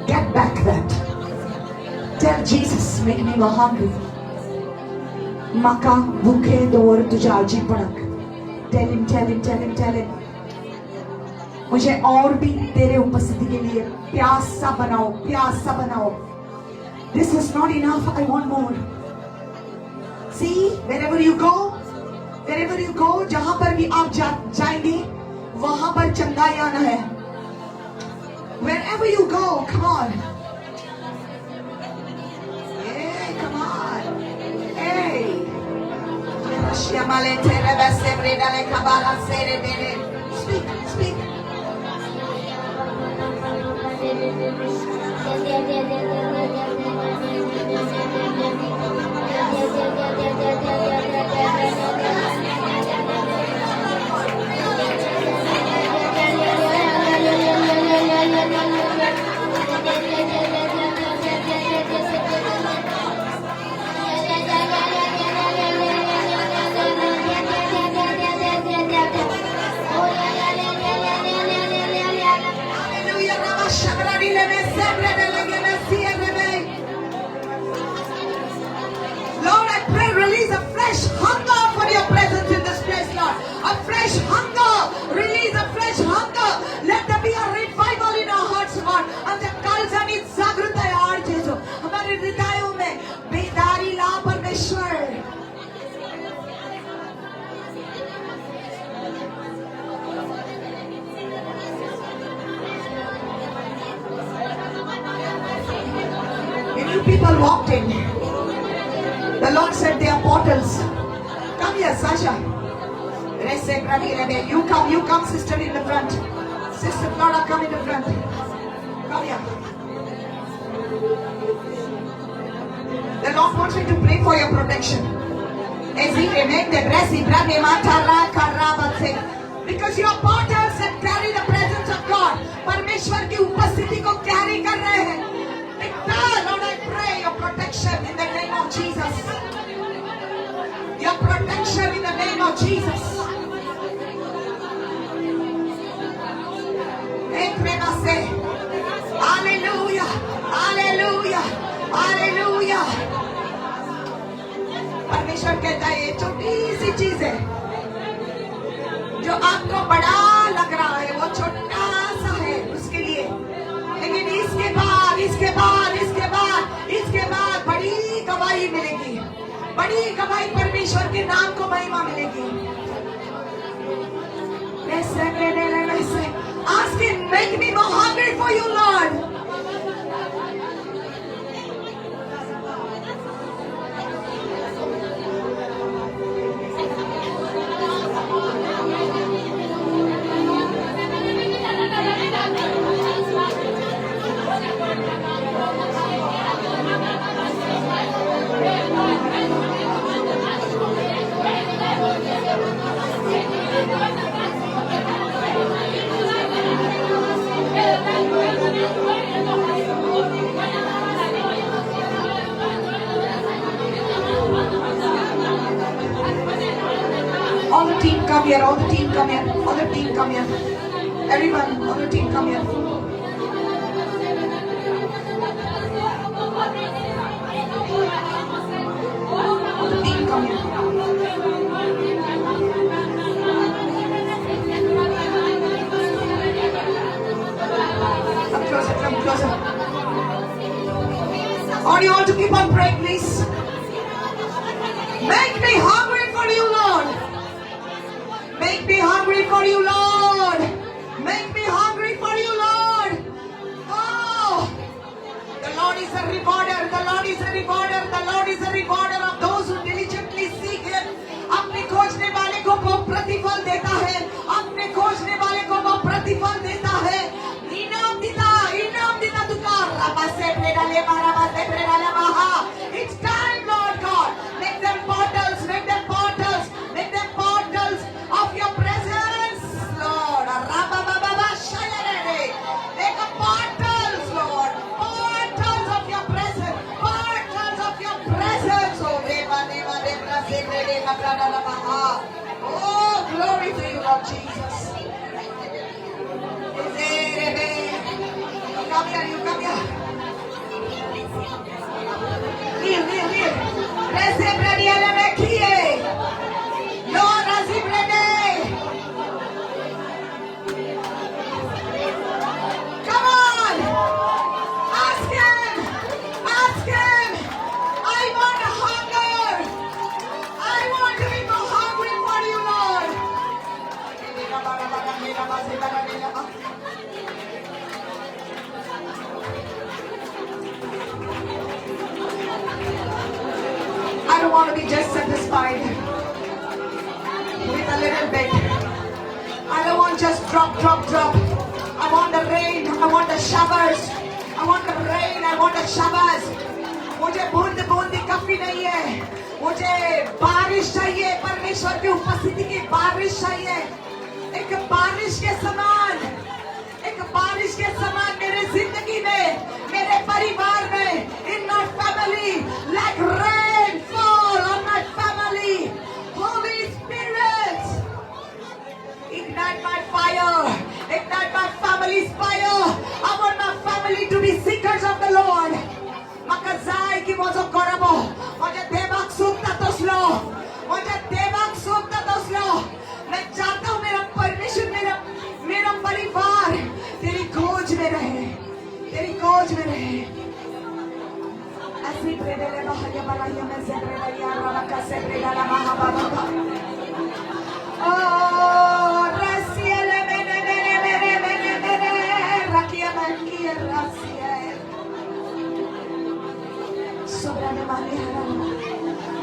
Get back that. Tell Jesus, make me more hungry. Maka buke door tujaji panak. Tell him, tell him, tell him, tell him. मुझे और भी तेरे उपस्थिति के लिए प्यासा बनाओ, प्यासा बनाओ. This is not enough. I want more. See, wherever you go, जहां पर भी आप जाएंगे, वहां पर चंगाई आना है. Wherever you go, come on. Hey, come on. Hey. Speak, speak. Lord, I pray, release a fresh hunger for your presence in this place, Lord. A fresh hunger, release a fresh hunger. Let there be a revival in our hearts, Lord. And the kalzani zagrata yaar jesu. हमारे हृदयों में बेदारी ला परमेश्वर. People walked in. The Lord said they are portals. Come here, Sasha. You come, sister, in the front. Sister Flora, come in the front. Come here. The Lord wants me to pray for your protection. Because you are portals that carry the presence of God. परमेश्वर की उपस्थिति को carry कर रहे हैं. Lord, I pray your protection in the name of Jesus. Your protection in the name of Jesus. Hallelujah, hallelujah, hallelujah. परमेश्वर कहता है ये छोटी सी चीज है जो आपको बड़ा लग रहा है, वो छोटा सा है उसके लिए, लेकिन इसके बाद बड़ी गवाही मिलेगी. बड़ी गवाही परमेश्वर के नाम को महिमा मिलेगी. Ask him, make me more hungry for you, Lord. come here. All the team, come here. Everyone, all the team, come here. All the team, come here. Come closer, come closer. I want you all to keep on praying, please. Make me hungry for you, Lord. Make me hungry for you, Lord. Make me hungry for you, Lord. Oh, the Lord is a rewarder. The Lord is a rewarder. The Lord is a rewarder of those who diligently seek Him. अपने खोजने वाले को वो प्रतिफल देता है. अपने खोजने वाले को वो प्रतिफल देता है. इनाम दिता तुका. रबासे प्रेडाले माराबासे प्रेडाले महा. It's time, Lord God. Make them portals. Make them portals. Make them portals of your presence, Lord. Rabababa shayarede. Make a portals, Lord. Portals of your presence. Portals of your presence. Oh, deva deva deva seprede kabradala maha. Oh, glory to you, Lord Jesus. Come here, you come here. Kneel. Recebredi ala mekie. Lord, recebredi. Come on. Ask Him. Ask Him. I want a hunger. I want to be more hungry for you, Lord. I don't want to be just satisfied with a little bit. I don't want just drop. I want the rain. I want the showers. I want the rain. I want the showers. मुझे बूंद काफी नहीं है. मुझे बारिश चाहिए. परमेश्वर की उपस्थिति की बारिश चाहिए. एक बारिश के समान मेरे जिंदगी में, मेरे परिवार में, in my family, like rain fall on my family. Holy Spirit, ignite my fire, ignite my family's fire. I want my family to be seekers of the Lord. Makazai ki mozo korabo, moje devak sukta toslo, मैं चाहता हूँ मेरा परमेश्वर, मेरा परिवार तेरी खोज में रहे. ऐसी प्रेडले बहाया बलाया में से प्रेडलिया रबका से प्रेडला महाबाबा. ओ रसियले मेरे रखिया बनकी रसिया. सोब्राने माने हरा.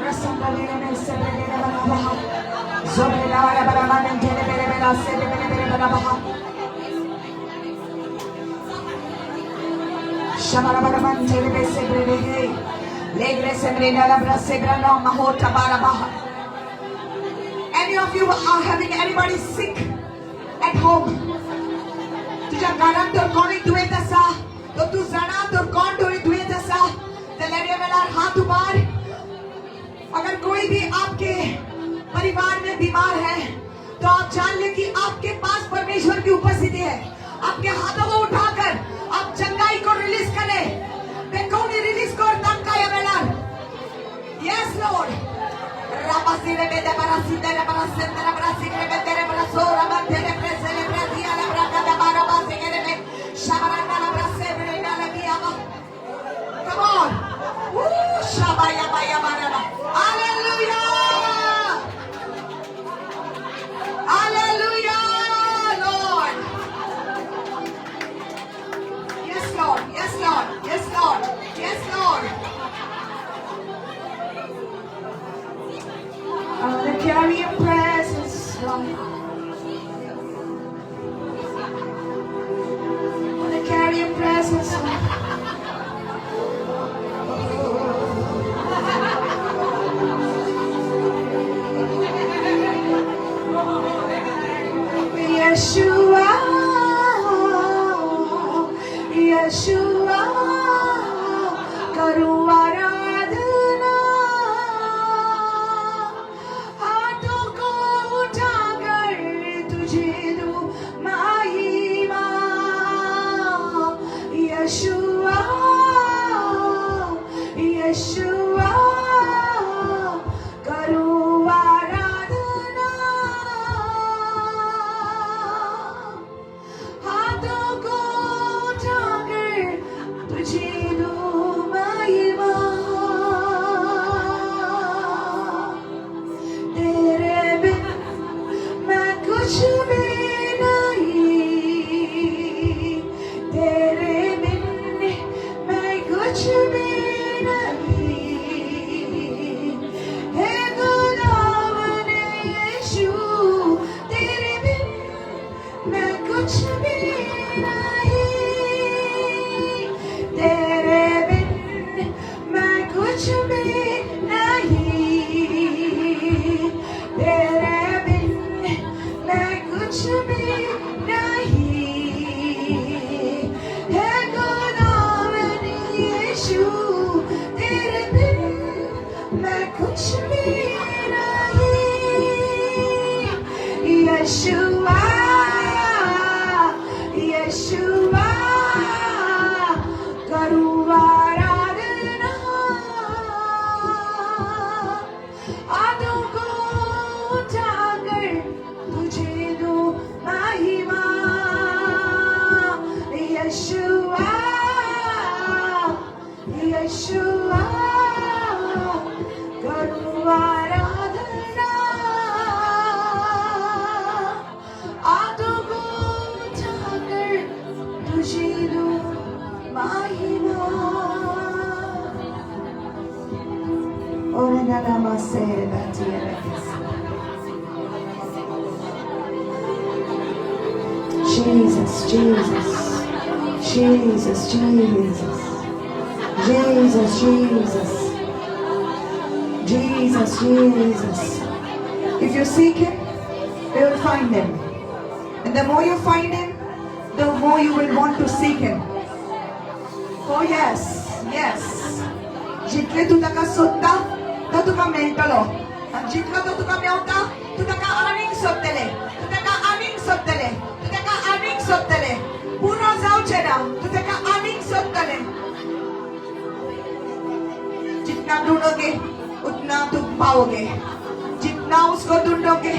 रसंबले में से प्रेडला महाबाबा. Zobrela bara manen tene bere se bere bara baha. Shamara bara man tene bere se bere he. Legre se bere la bra se bra no mahota bara baha. Any of you are having anybody sick at home? तुझा कारण तो कोणी दुए तसा, तो तू जाना तो कौन दुए तसा. तेरे मेरा हाथ उबार. अगर कोई भी आपके परिवार में बीमार है तो आप जान ले कि आपके पास परमेश्वर की उपस्थिति है. आपके हाथों को उठाकर आप चंगाई को रिलीज करें. बेकौनी रिलीज कर तंका या मेलान. Yes Lord. रापासिरे बेदे बरासिरे बरासेंद्र बरासिरे बेदे बरासोरा बंदेरे प्रेसेले ब्रादिया ला ब्रादा बारा बासेरे में शाबराना ला ब्रासेरे नाला बियावा. Come on. Woo! Shabaya baya bara. Hallelujah. Hallelujah, Lord. Yes, Lord. Yes, Lord. Yes, Lord. Yes, Lord. I want to carry your presence, Lord. I want to carry your presence, Lord. Yeshua, Yeshua, करूं आराधना. हाथों को उठाकर कुछ भी नहीं, तेरे बिन मैं कुछ भी नहीं, तेरे बिन मैं कुछ भी नहीं, है खुदावंद यीशु, तेरे बिन मैं कुछ भी नहीं, यशुआ यशुआ करूँ आराधना, आदों को उठाकर तुझे दूं महिमा, यशुआ यशुआ करूँ आराधना, आदों को उठाकर तुझे दूं महिमा। और नामा से बैठिए Jesus, Jesus, Jesus, Jesus, Jesus, Jesus, Jesus, Jesus. If you seek Him, you will find Him. And the more you find Him, the more you will want to seek Him. Oh yes, yes. जितले तू तका सोदता, तो तुका मेळटलो. आणि जितलो तो तुका मेवता, तू तका आनीक सोदतले. तू तका आनीक सोदतले. तू तका आनीक सोदतले. पुरो जावचे ना, तू तका आनीक सोदतले. जितना ढूंढोगे, उतना तुम पाओगे. जितना उसको ढूंढोगे,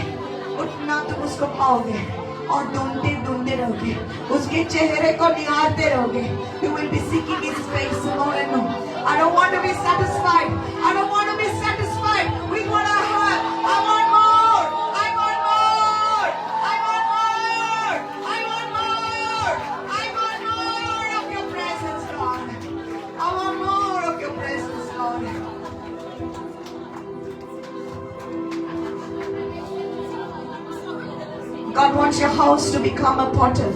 उतना तुम उसको पाओगे. और ढूंढते ढूंढते रहोगे, उसके चेहरे को निहारते रहोगे. You will be seeking His face more and more. I don't want to be satisfied. I don't want to be satisfied with what I have. I want more. I want more. I want more. I want more. I want more of your presence, Lord. I want more of your presence, Lord. God wants your house to become a portal.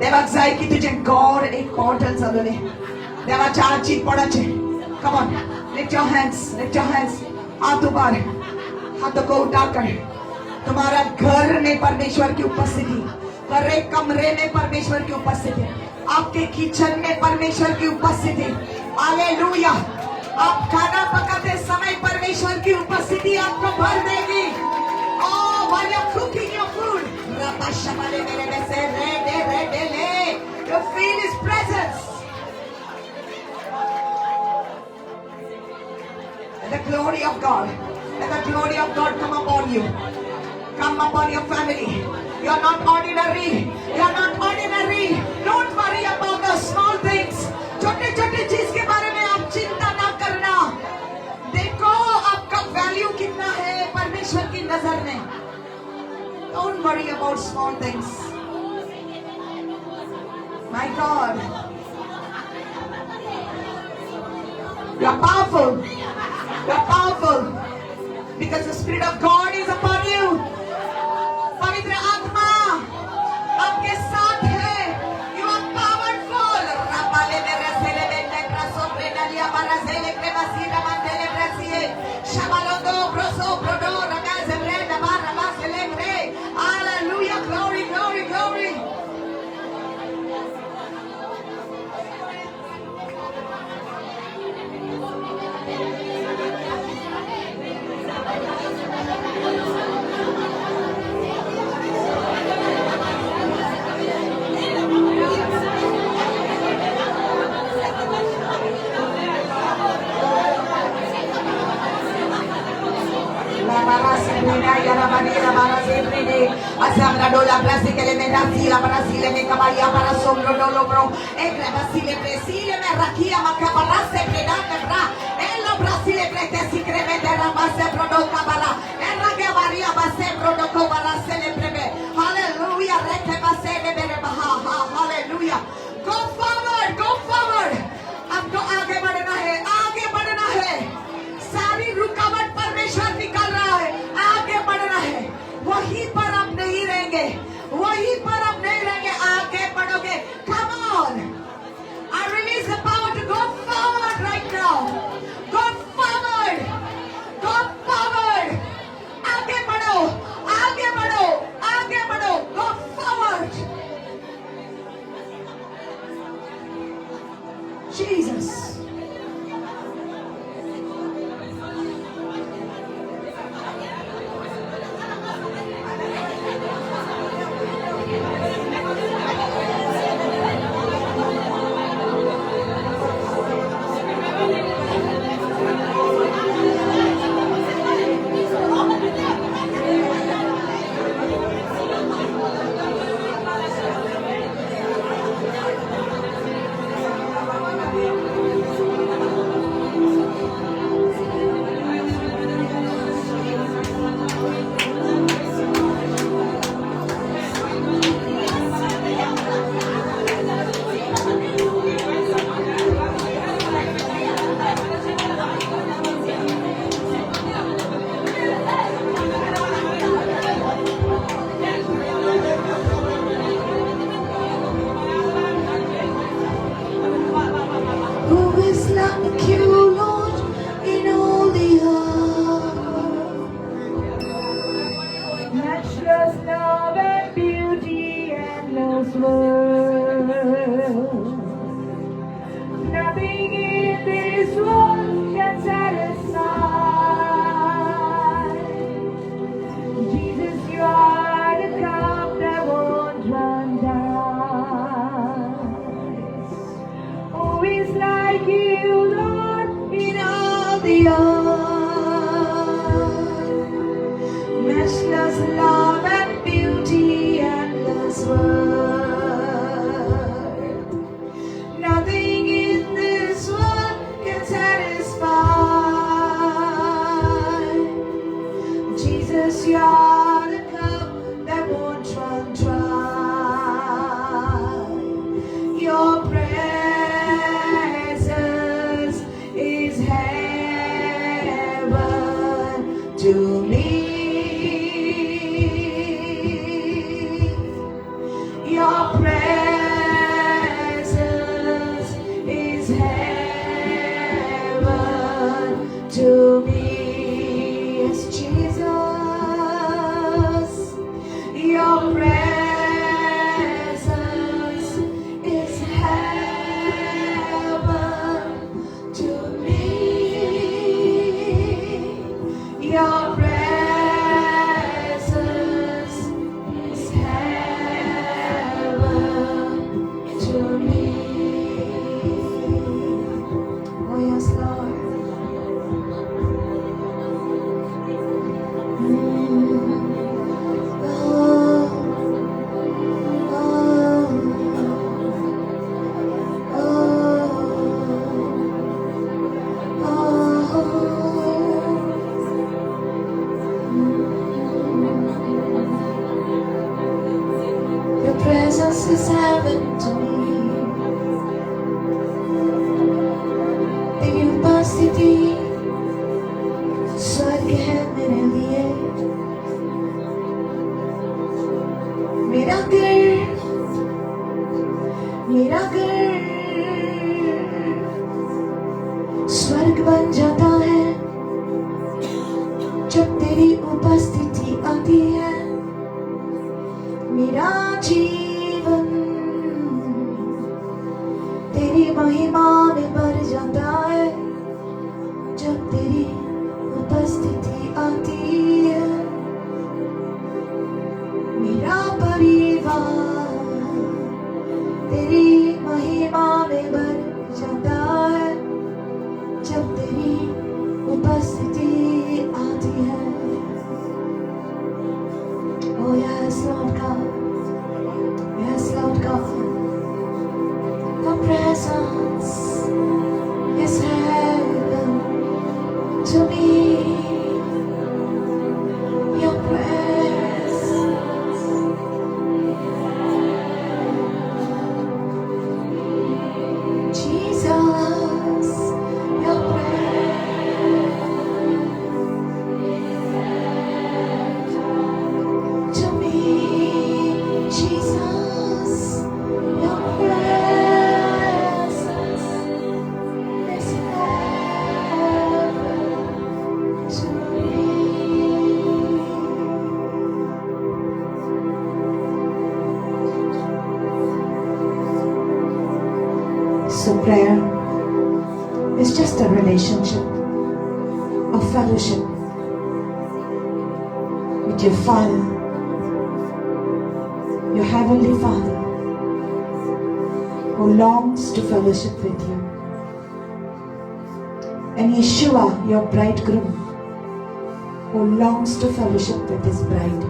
देवाक जाय की तुझे God एक portal चालवले. देवाच्या Ajit पडाचे. Come on, lift your hands, lift your hands. हाथ ऊपर, हाथों को उठाकर. तुम्हारा घर में परमेश्वर की उपस्थिति, हर एक कमरे में परमेश्वर की उपस्थिति, आपके किचन में परमेश्वर की उपस्थिति. हालेलुया. आप खाना पकाते समय परमेश्वर की उपस्थिति आपको भर देगी. Oh, while you're cooking your food, you feel His presence. Let the glory of God, let the glory of God come upon you, come upon your family. You are not ordinary. You are not ordinary. Don't worry about the small things. छोटे छोटे चीज के बारे में आप चिंता ना करना. देखो आपका वैल्यू कितना है परमेश्वर की नजर में. Don't worry about small things. My God, you are powerful. You are powerful because the Spirit of God is upon you. पवित्र आत्मा आपके साथ है. You are powerful. रापाले में रसेले में नेक्रासो प्रेनालिया बारासेले क्रेमासीरा मांडेले ब्रेसिए शाबालोदो ब्रोसो ब्रोडो रगाज़ेब्रे नबा रबासेले ब्रे. Hallelujah, glory, glory, glory. Asambra dola brasile me rasila brasile me kabaya para sombro dolo bro ekle brasile brasile me rakia makabarase predane bra ello brasile brete si creme de rabase prodo kabara erra ke varia base prodo kabara celebrebe. Hallelujah, rete base de bere baha. Hallelujah. Go forward, go forward. आपको आगे बढ़ना है, आगे बढ़ना है. सारी रुकावट परमेश्वर निकाल रहा है. आगे बढ़ना है. वही पर matchless love and beauty, endless world. Nothing in this world can satisfy. Jesus, you are the cup that won't run down. Who is like you, Lord, in all the earth? Matchless love and beauty, endless world. Nothing in this world can satisfy. Jesus, you are the cup that won't run dry. Your presence is heaven to me. Your presence is heaven to me. Yes, Jesus. Your presence is heaven to me. Your presence is heaven to me. Oh yes, Lord. Your presence is heaven to me. तेरी उपस्थिति स्वर्ग है मेरे लिए. मेरा घर स्वर्ग बन जाता है जब तेरी उपस्थिति आती है. मेरा जीवन तेरी महिमा में भर जाता है जब तेरी उपस्थिति आती है. मेरा परिवार तेरी महिमा में भर जाता है जब तेरी उपस्थिति आती है. Oh yes, Lord God. Yes, Lord God. Your presence is heaven to me. Your presence. Jesus, your presence to me. Jesus, your presence is heaven to me. So prayer is just a relationship, a fellowship with your Father, your Heavenly Father, who longs to fellowship with you. And Yeshua, your bridegroom, who longs to fellowship with his bride.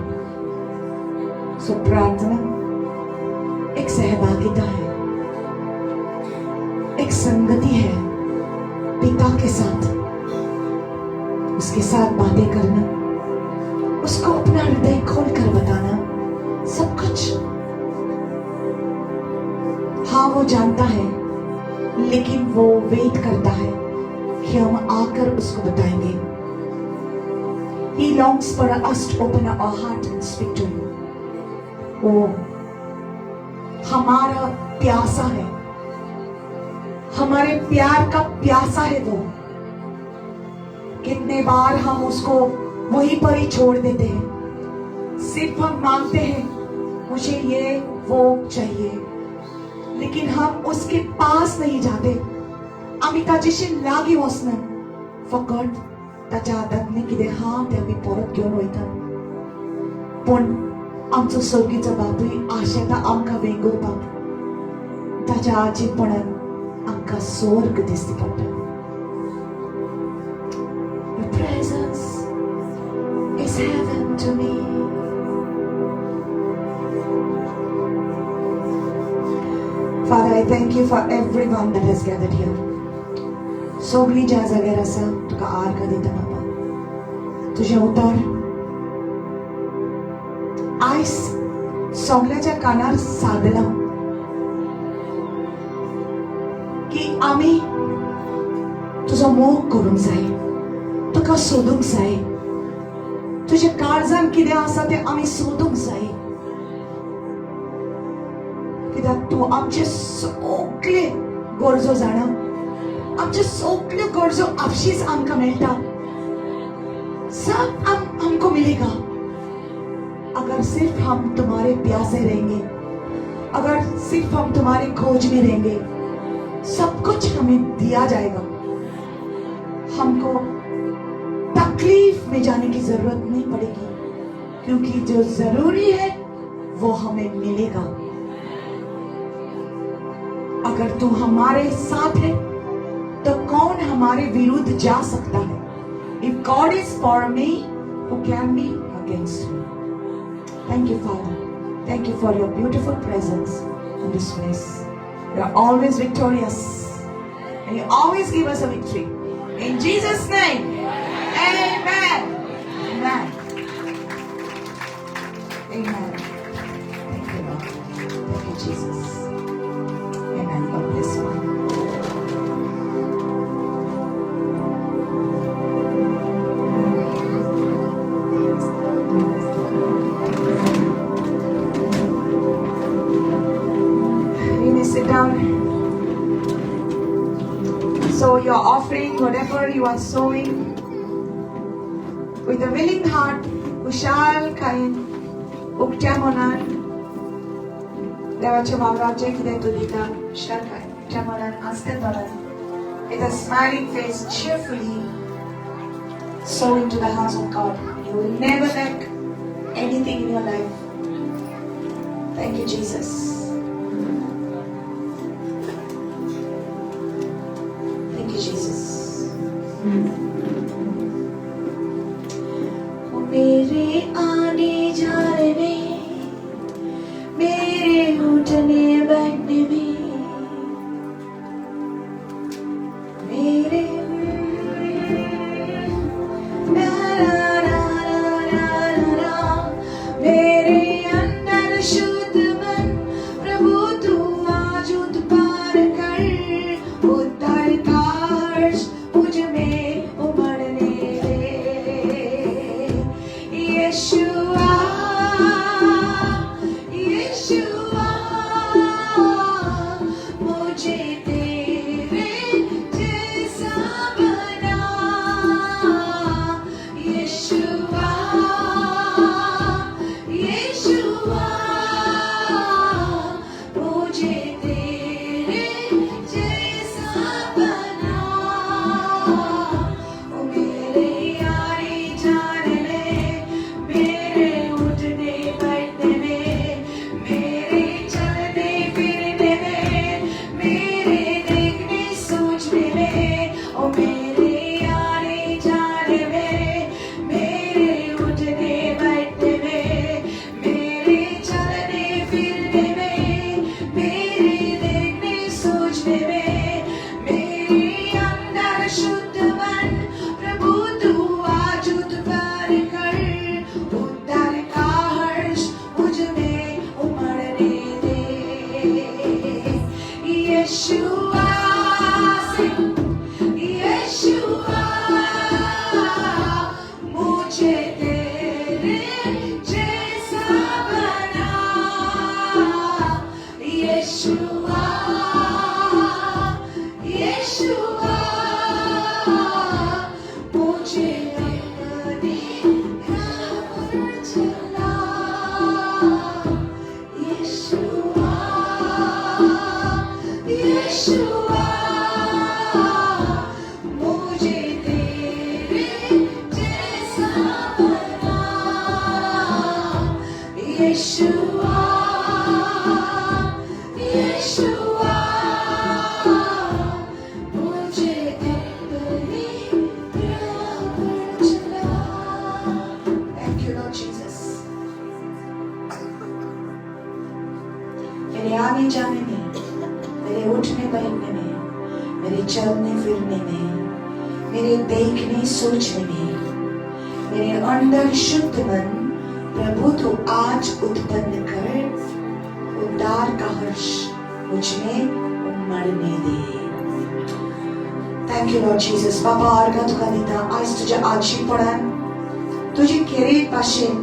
So प्रार्थना एक सहभागिता है, एक संगति है पिता के साथ. उसके साथ बातें करना, उसको अपना हृदय खोलकर बताना, सब कुछ. हाँ, वो जानता है, लेकिन वो वेट करता है कि हम आकर उसको बताएंगे. He longs for us to open our heart and speak to you. वो हमारा प्यासा है, हमारे प्यार का प्यासा है वो. कितने बार हम उसको वहीं पर ही छोड़ देते हैं, सिर्फ हम मांगते हैं मुझे ये वो चाहिए, लेकिन हम उसके पास नहीं जाते. आम्ही ताच्याशी लागीं वचना. फकत ताच्या हातांतली कितें हा तें आमी परत घेवन वयतात. पण आमचो सर्गीचो बापूय आशेता आमकां वेंगुर्पाक. ताच्या आजीपणान आमकां स्वर्ग दिसती पडटा. Your presence is heaven to me. Father, I thank you for everyone that has gathered here. सगळी ज्या जाग्यार आसा तुका आर्ग दिता बाबा. तुझे उतर आयज सगळ्याच्या कानार सादला की आमी तुजो मोग करूंक जाय, तुका सोदूंक जाय. तुज्या काळजान कितें आसा तें आमी सोदूंक जाय. कित्याक तूं आमचे सगळे गरजो जाणा. आमचे सगळ्यो गरजो आपशीच आमकां मेळटा. सब हमको मिलेगा अगर सिर्फ हम तुम्हारे प्यासे रहेंगे, अगर सिर्फ हम तुम्हारी खोज में रहेंगे. सब कुछ हमें दिया जाएगा. हमको तकलीफ में जाने की जरूरत नहीं पड़ेगी, क्योंकि जो जरूरी है वो हमें मिलेगा. अगर तू हमारे साथ है तो कौन हमारे विरुद्ध जा सकता है? If God is for me, who can be against me? Thank you, Father. Thank you for your beautiful presence in this place. You are always victorious, and you always give us a victory. In Jesus' name, Amen. Amen. Amen. Thank you, Lord. Thank you, Jesus. Amen. God bless you. You may sit down. So your offering, whatever you are sowing, with a willing heart, Khushal खाईन, उक्त्या मनान देवाच्या वावरात जे कितें तूं दिता, खुशाल खाईन, उक्त्या मनान, आस्ते दोळ्यान, with a smiling face, cheerfully sow into the house of God. You will never lack anything in your life. Thank you, Jesus. Thank you, Jesus. मेरे आने जाने में, मेरे उठने बैठने में, मेरे मेरे अंदर शुद्ध मन प्रभु तू यीशुआ यीशुआ मुझे अपनी राह पर चला। Thank you Lord Jesus। मेरे आने जाने में, मेरे उठने बैठने में, मेरे चलने फिरने में, मेरे देखने सोचने में, मेरे अंदर शुद्ध मन प्रभु तू आज उत्पन्न कर, उद्धार का हर्ष मुझमें उमड़ने दे। Thank you Lord Jesus. बाबा आरगा तुका दिता आज तुझ्या आजीपणान तुझी खेरीत भाशेन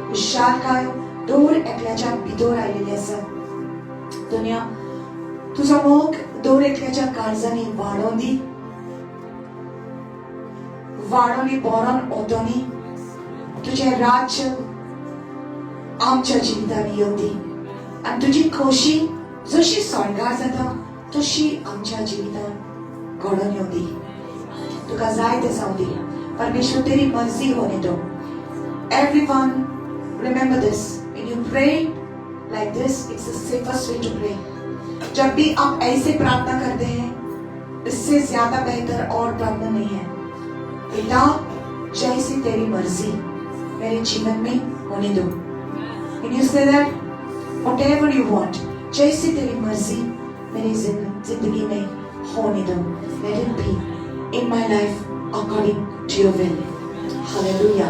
विशालकाय दोर एकल्याच्या भितर आयलेली आसा। दुनिया तुझो मोग दोर एकल्याच्या काळजांनी वाडोवनी बोरोन ओतोनी तुझे राज्य आमच्या जिवितांनी येवदी आणि तुझी खोशी जशी स्वर्गार जाता तशी आमच्या जिवितांत घडोवन येवदी। तुका जाय ते जावं दी। परमेश्वर तेरी मर्जी होने दो। Everyone remember this, when you pray like this, it's the safest way to pray। जब भी आप ऐसे प्रार्थना करते हैं, इससे ज्यादा बेहतर और प्रार्थना नहीं है। पिता जैसी तेरी मर्जी मेरे जीवन में होने दो। Can you say that? Whatever you want, जैसी तेरी मर्जी मेरी जिंदगी में होने दो। Let it be in my life according to your will। Hallelujah,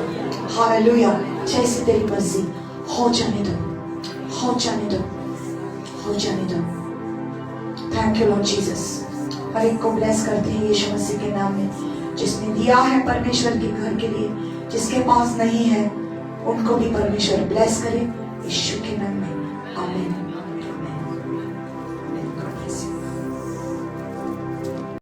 Hallelujah। जैसी तेरी मर्जी हो जाने दो, हो जाने दो, हो जाने दो। Thank you Lord Jesus. हर एक को ब्लेस करते हैं यीशु मसीह के नाम में। जिसने दिया है परमेश्वर के घर के लिए, जिसके पास नहीं है उनको भी परमेश्वर ब्लेस करे यीशु के नाम में। आमीन।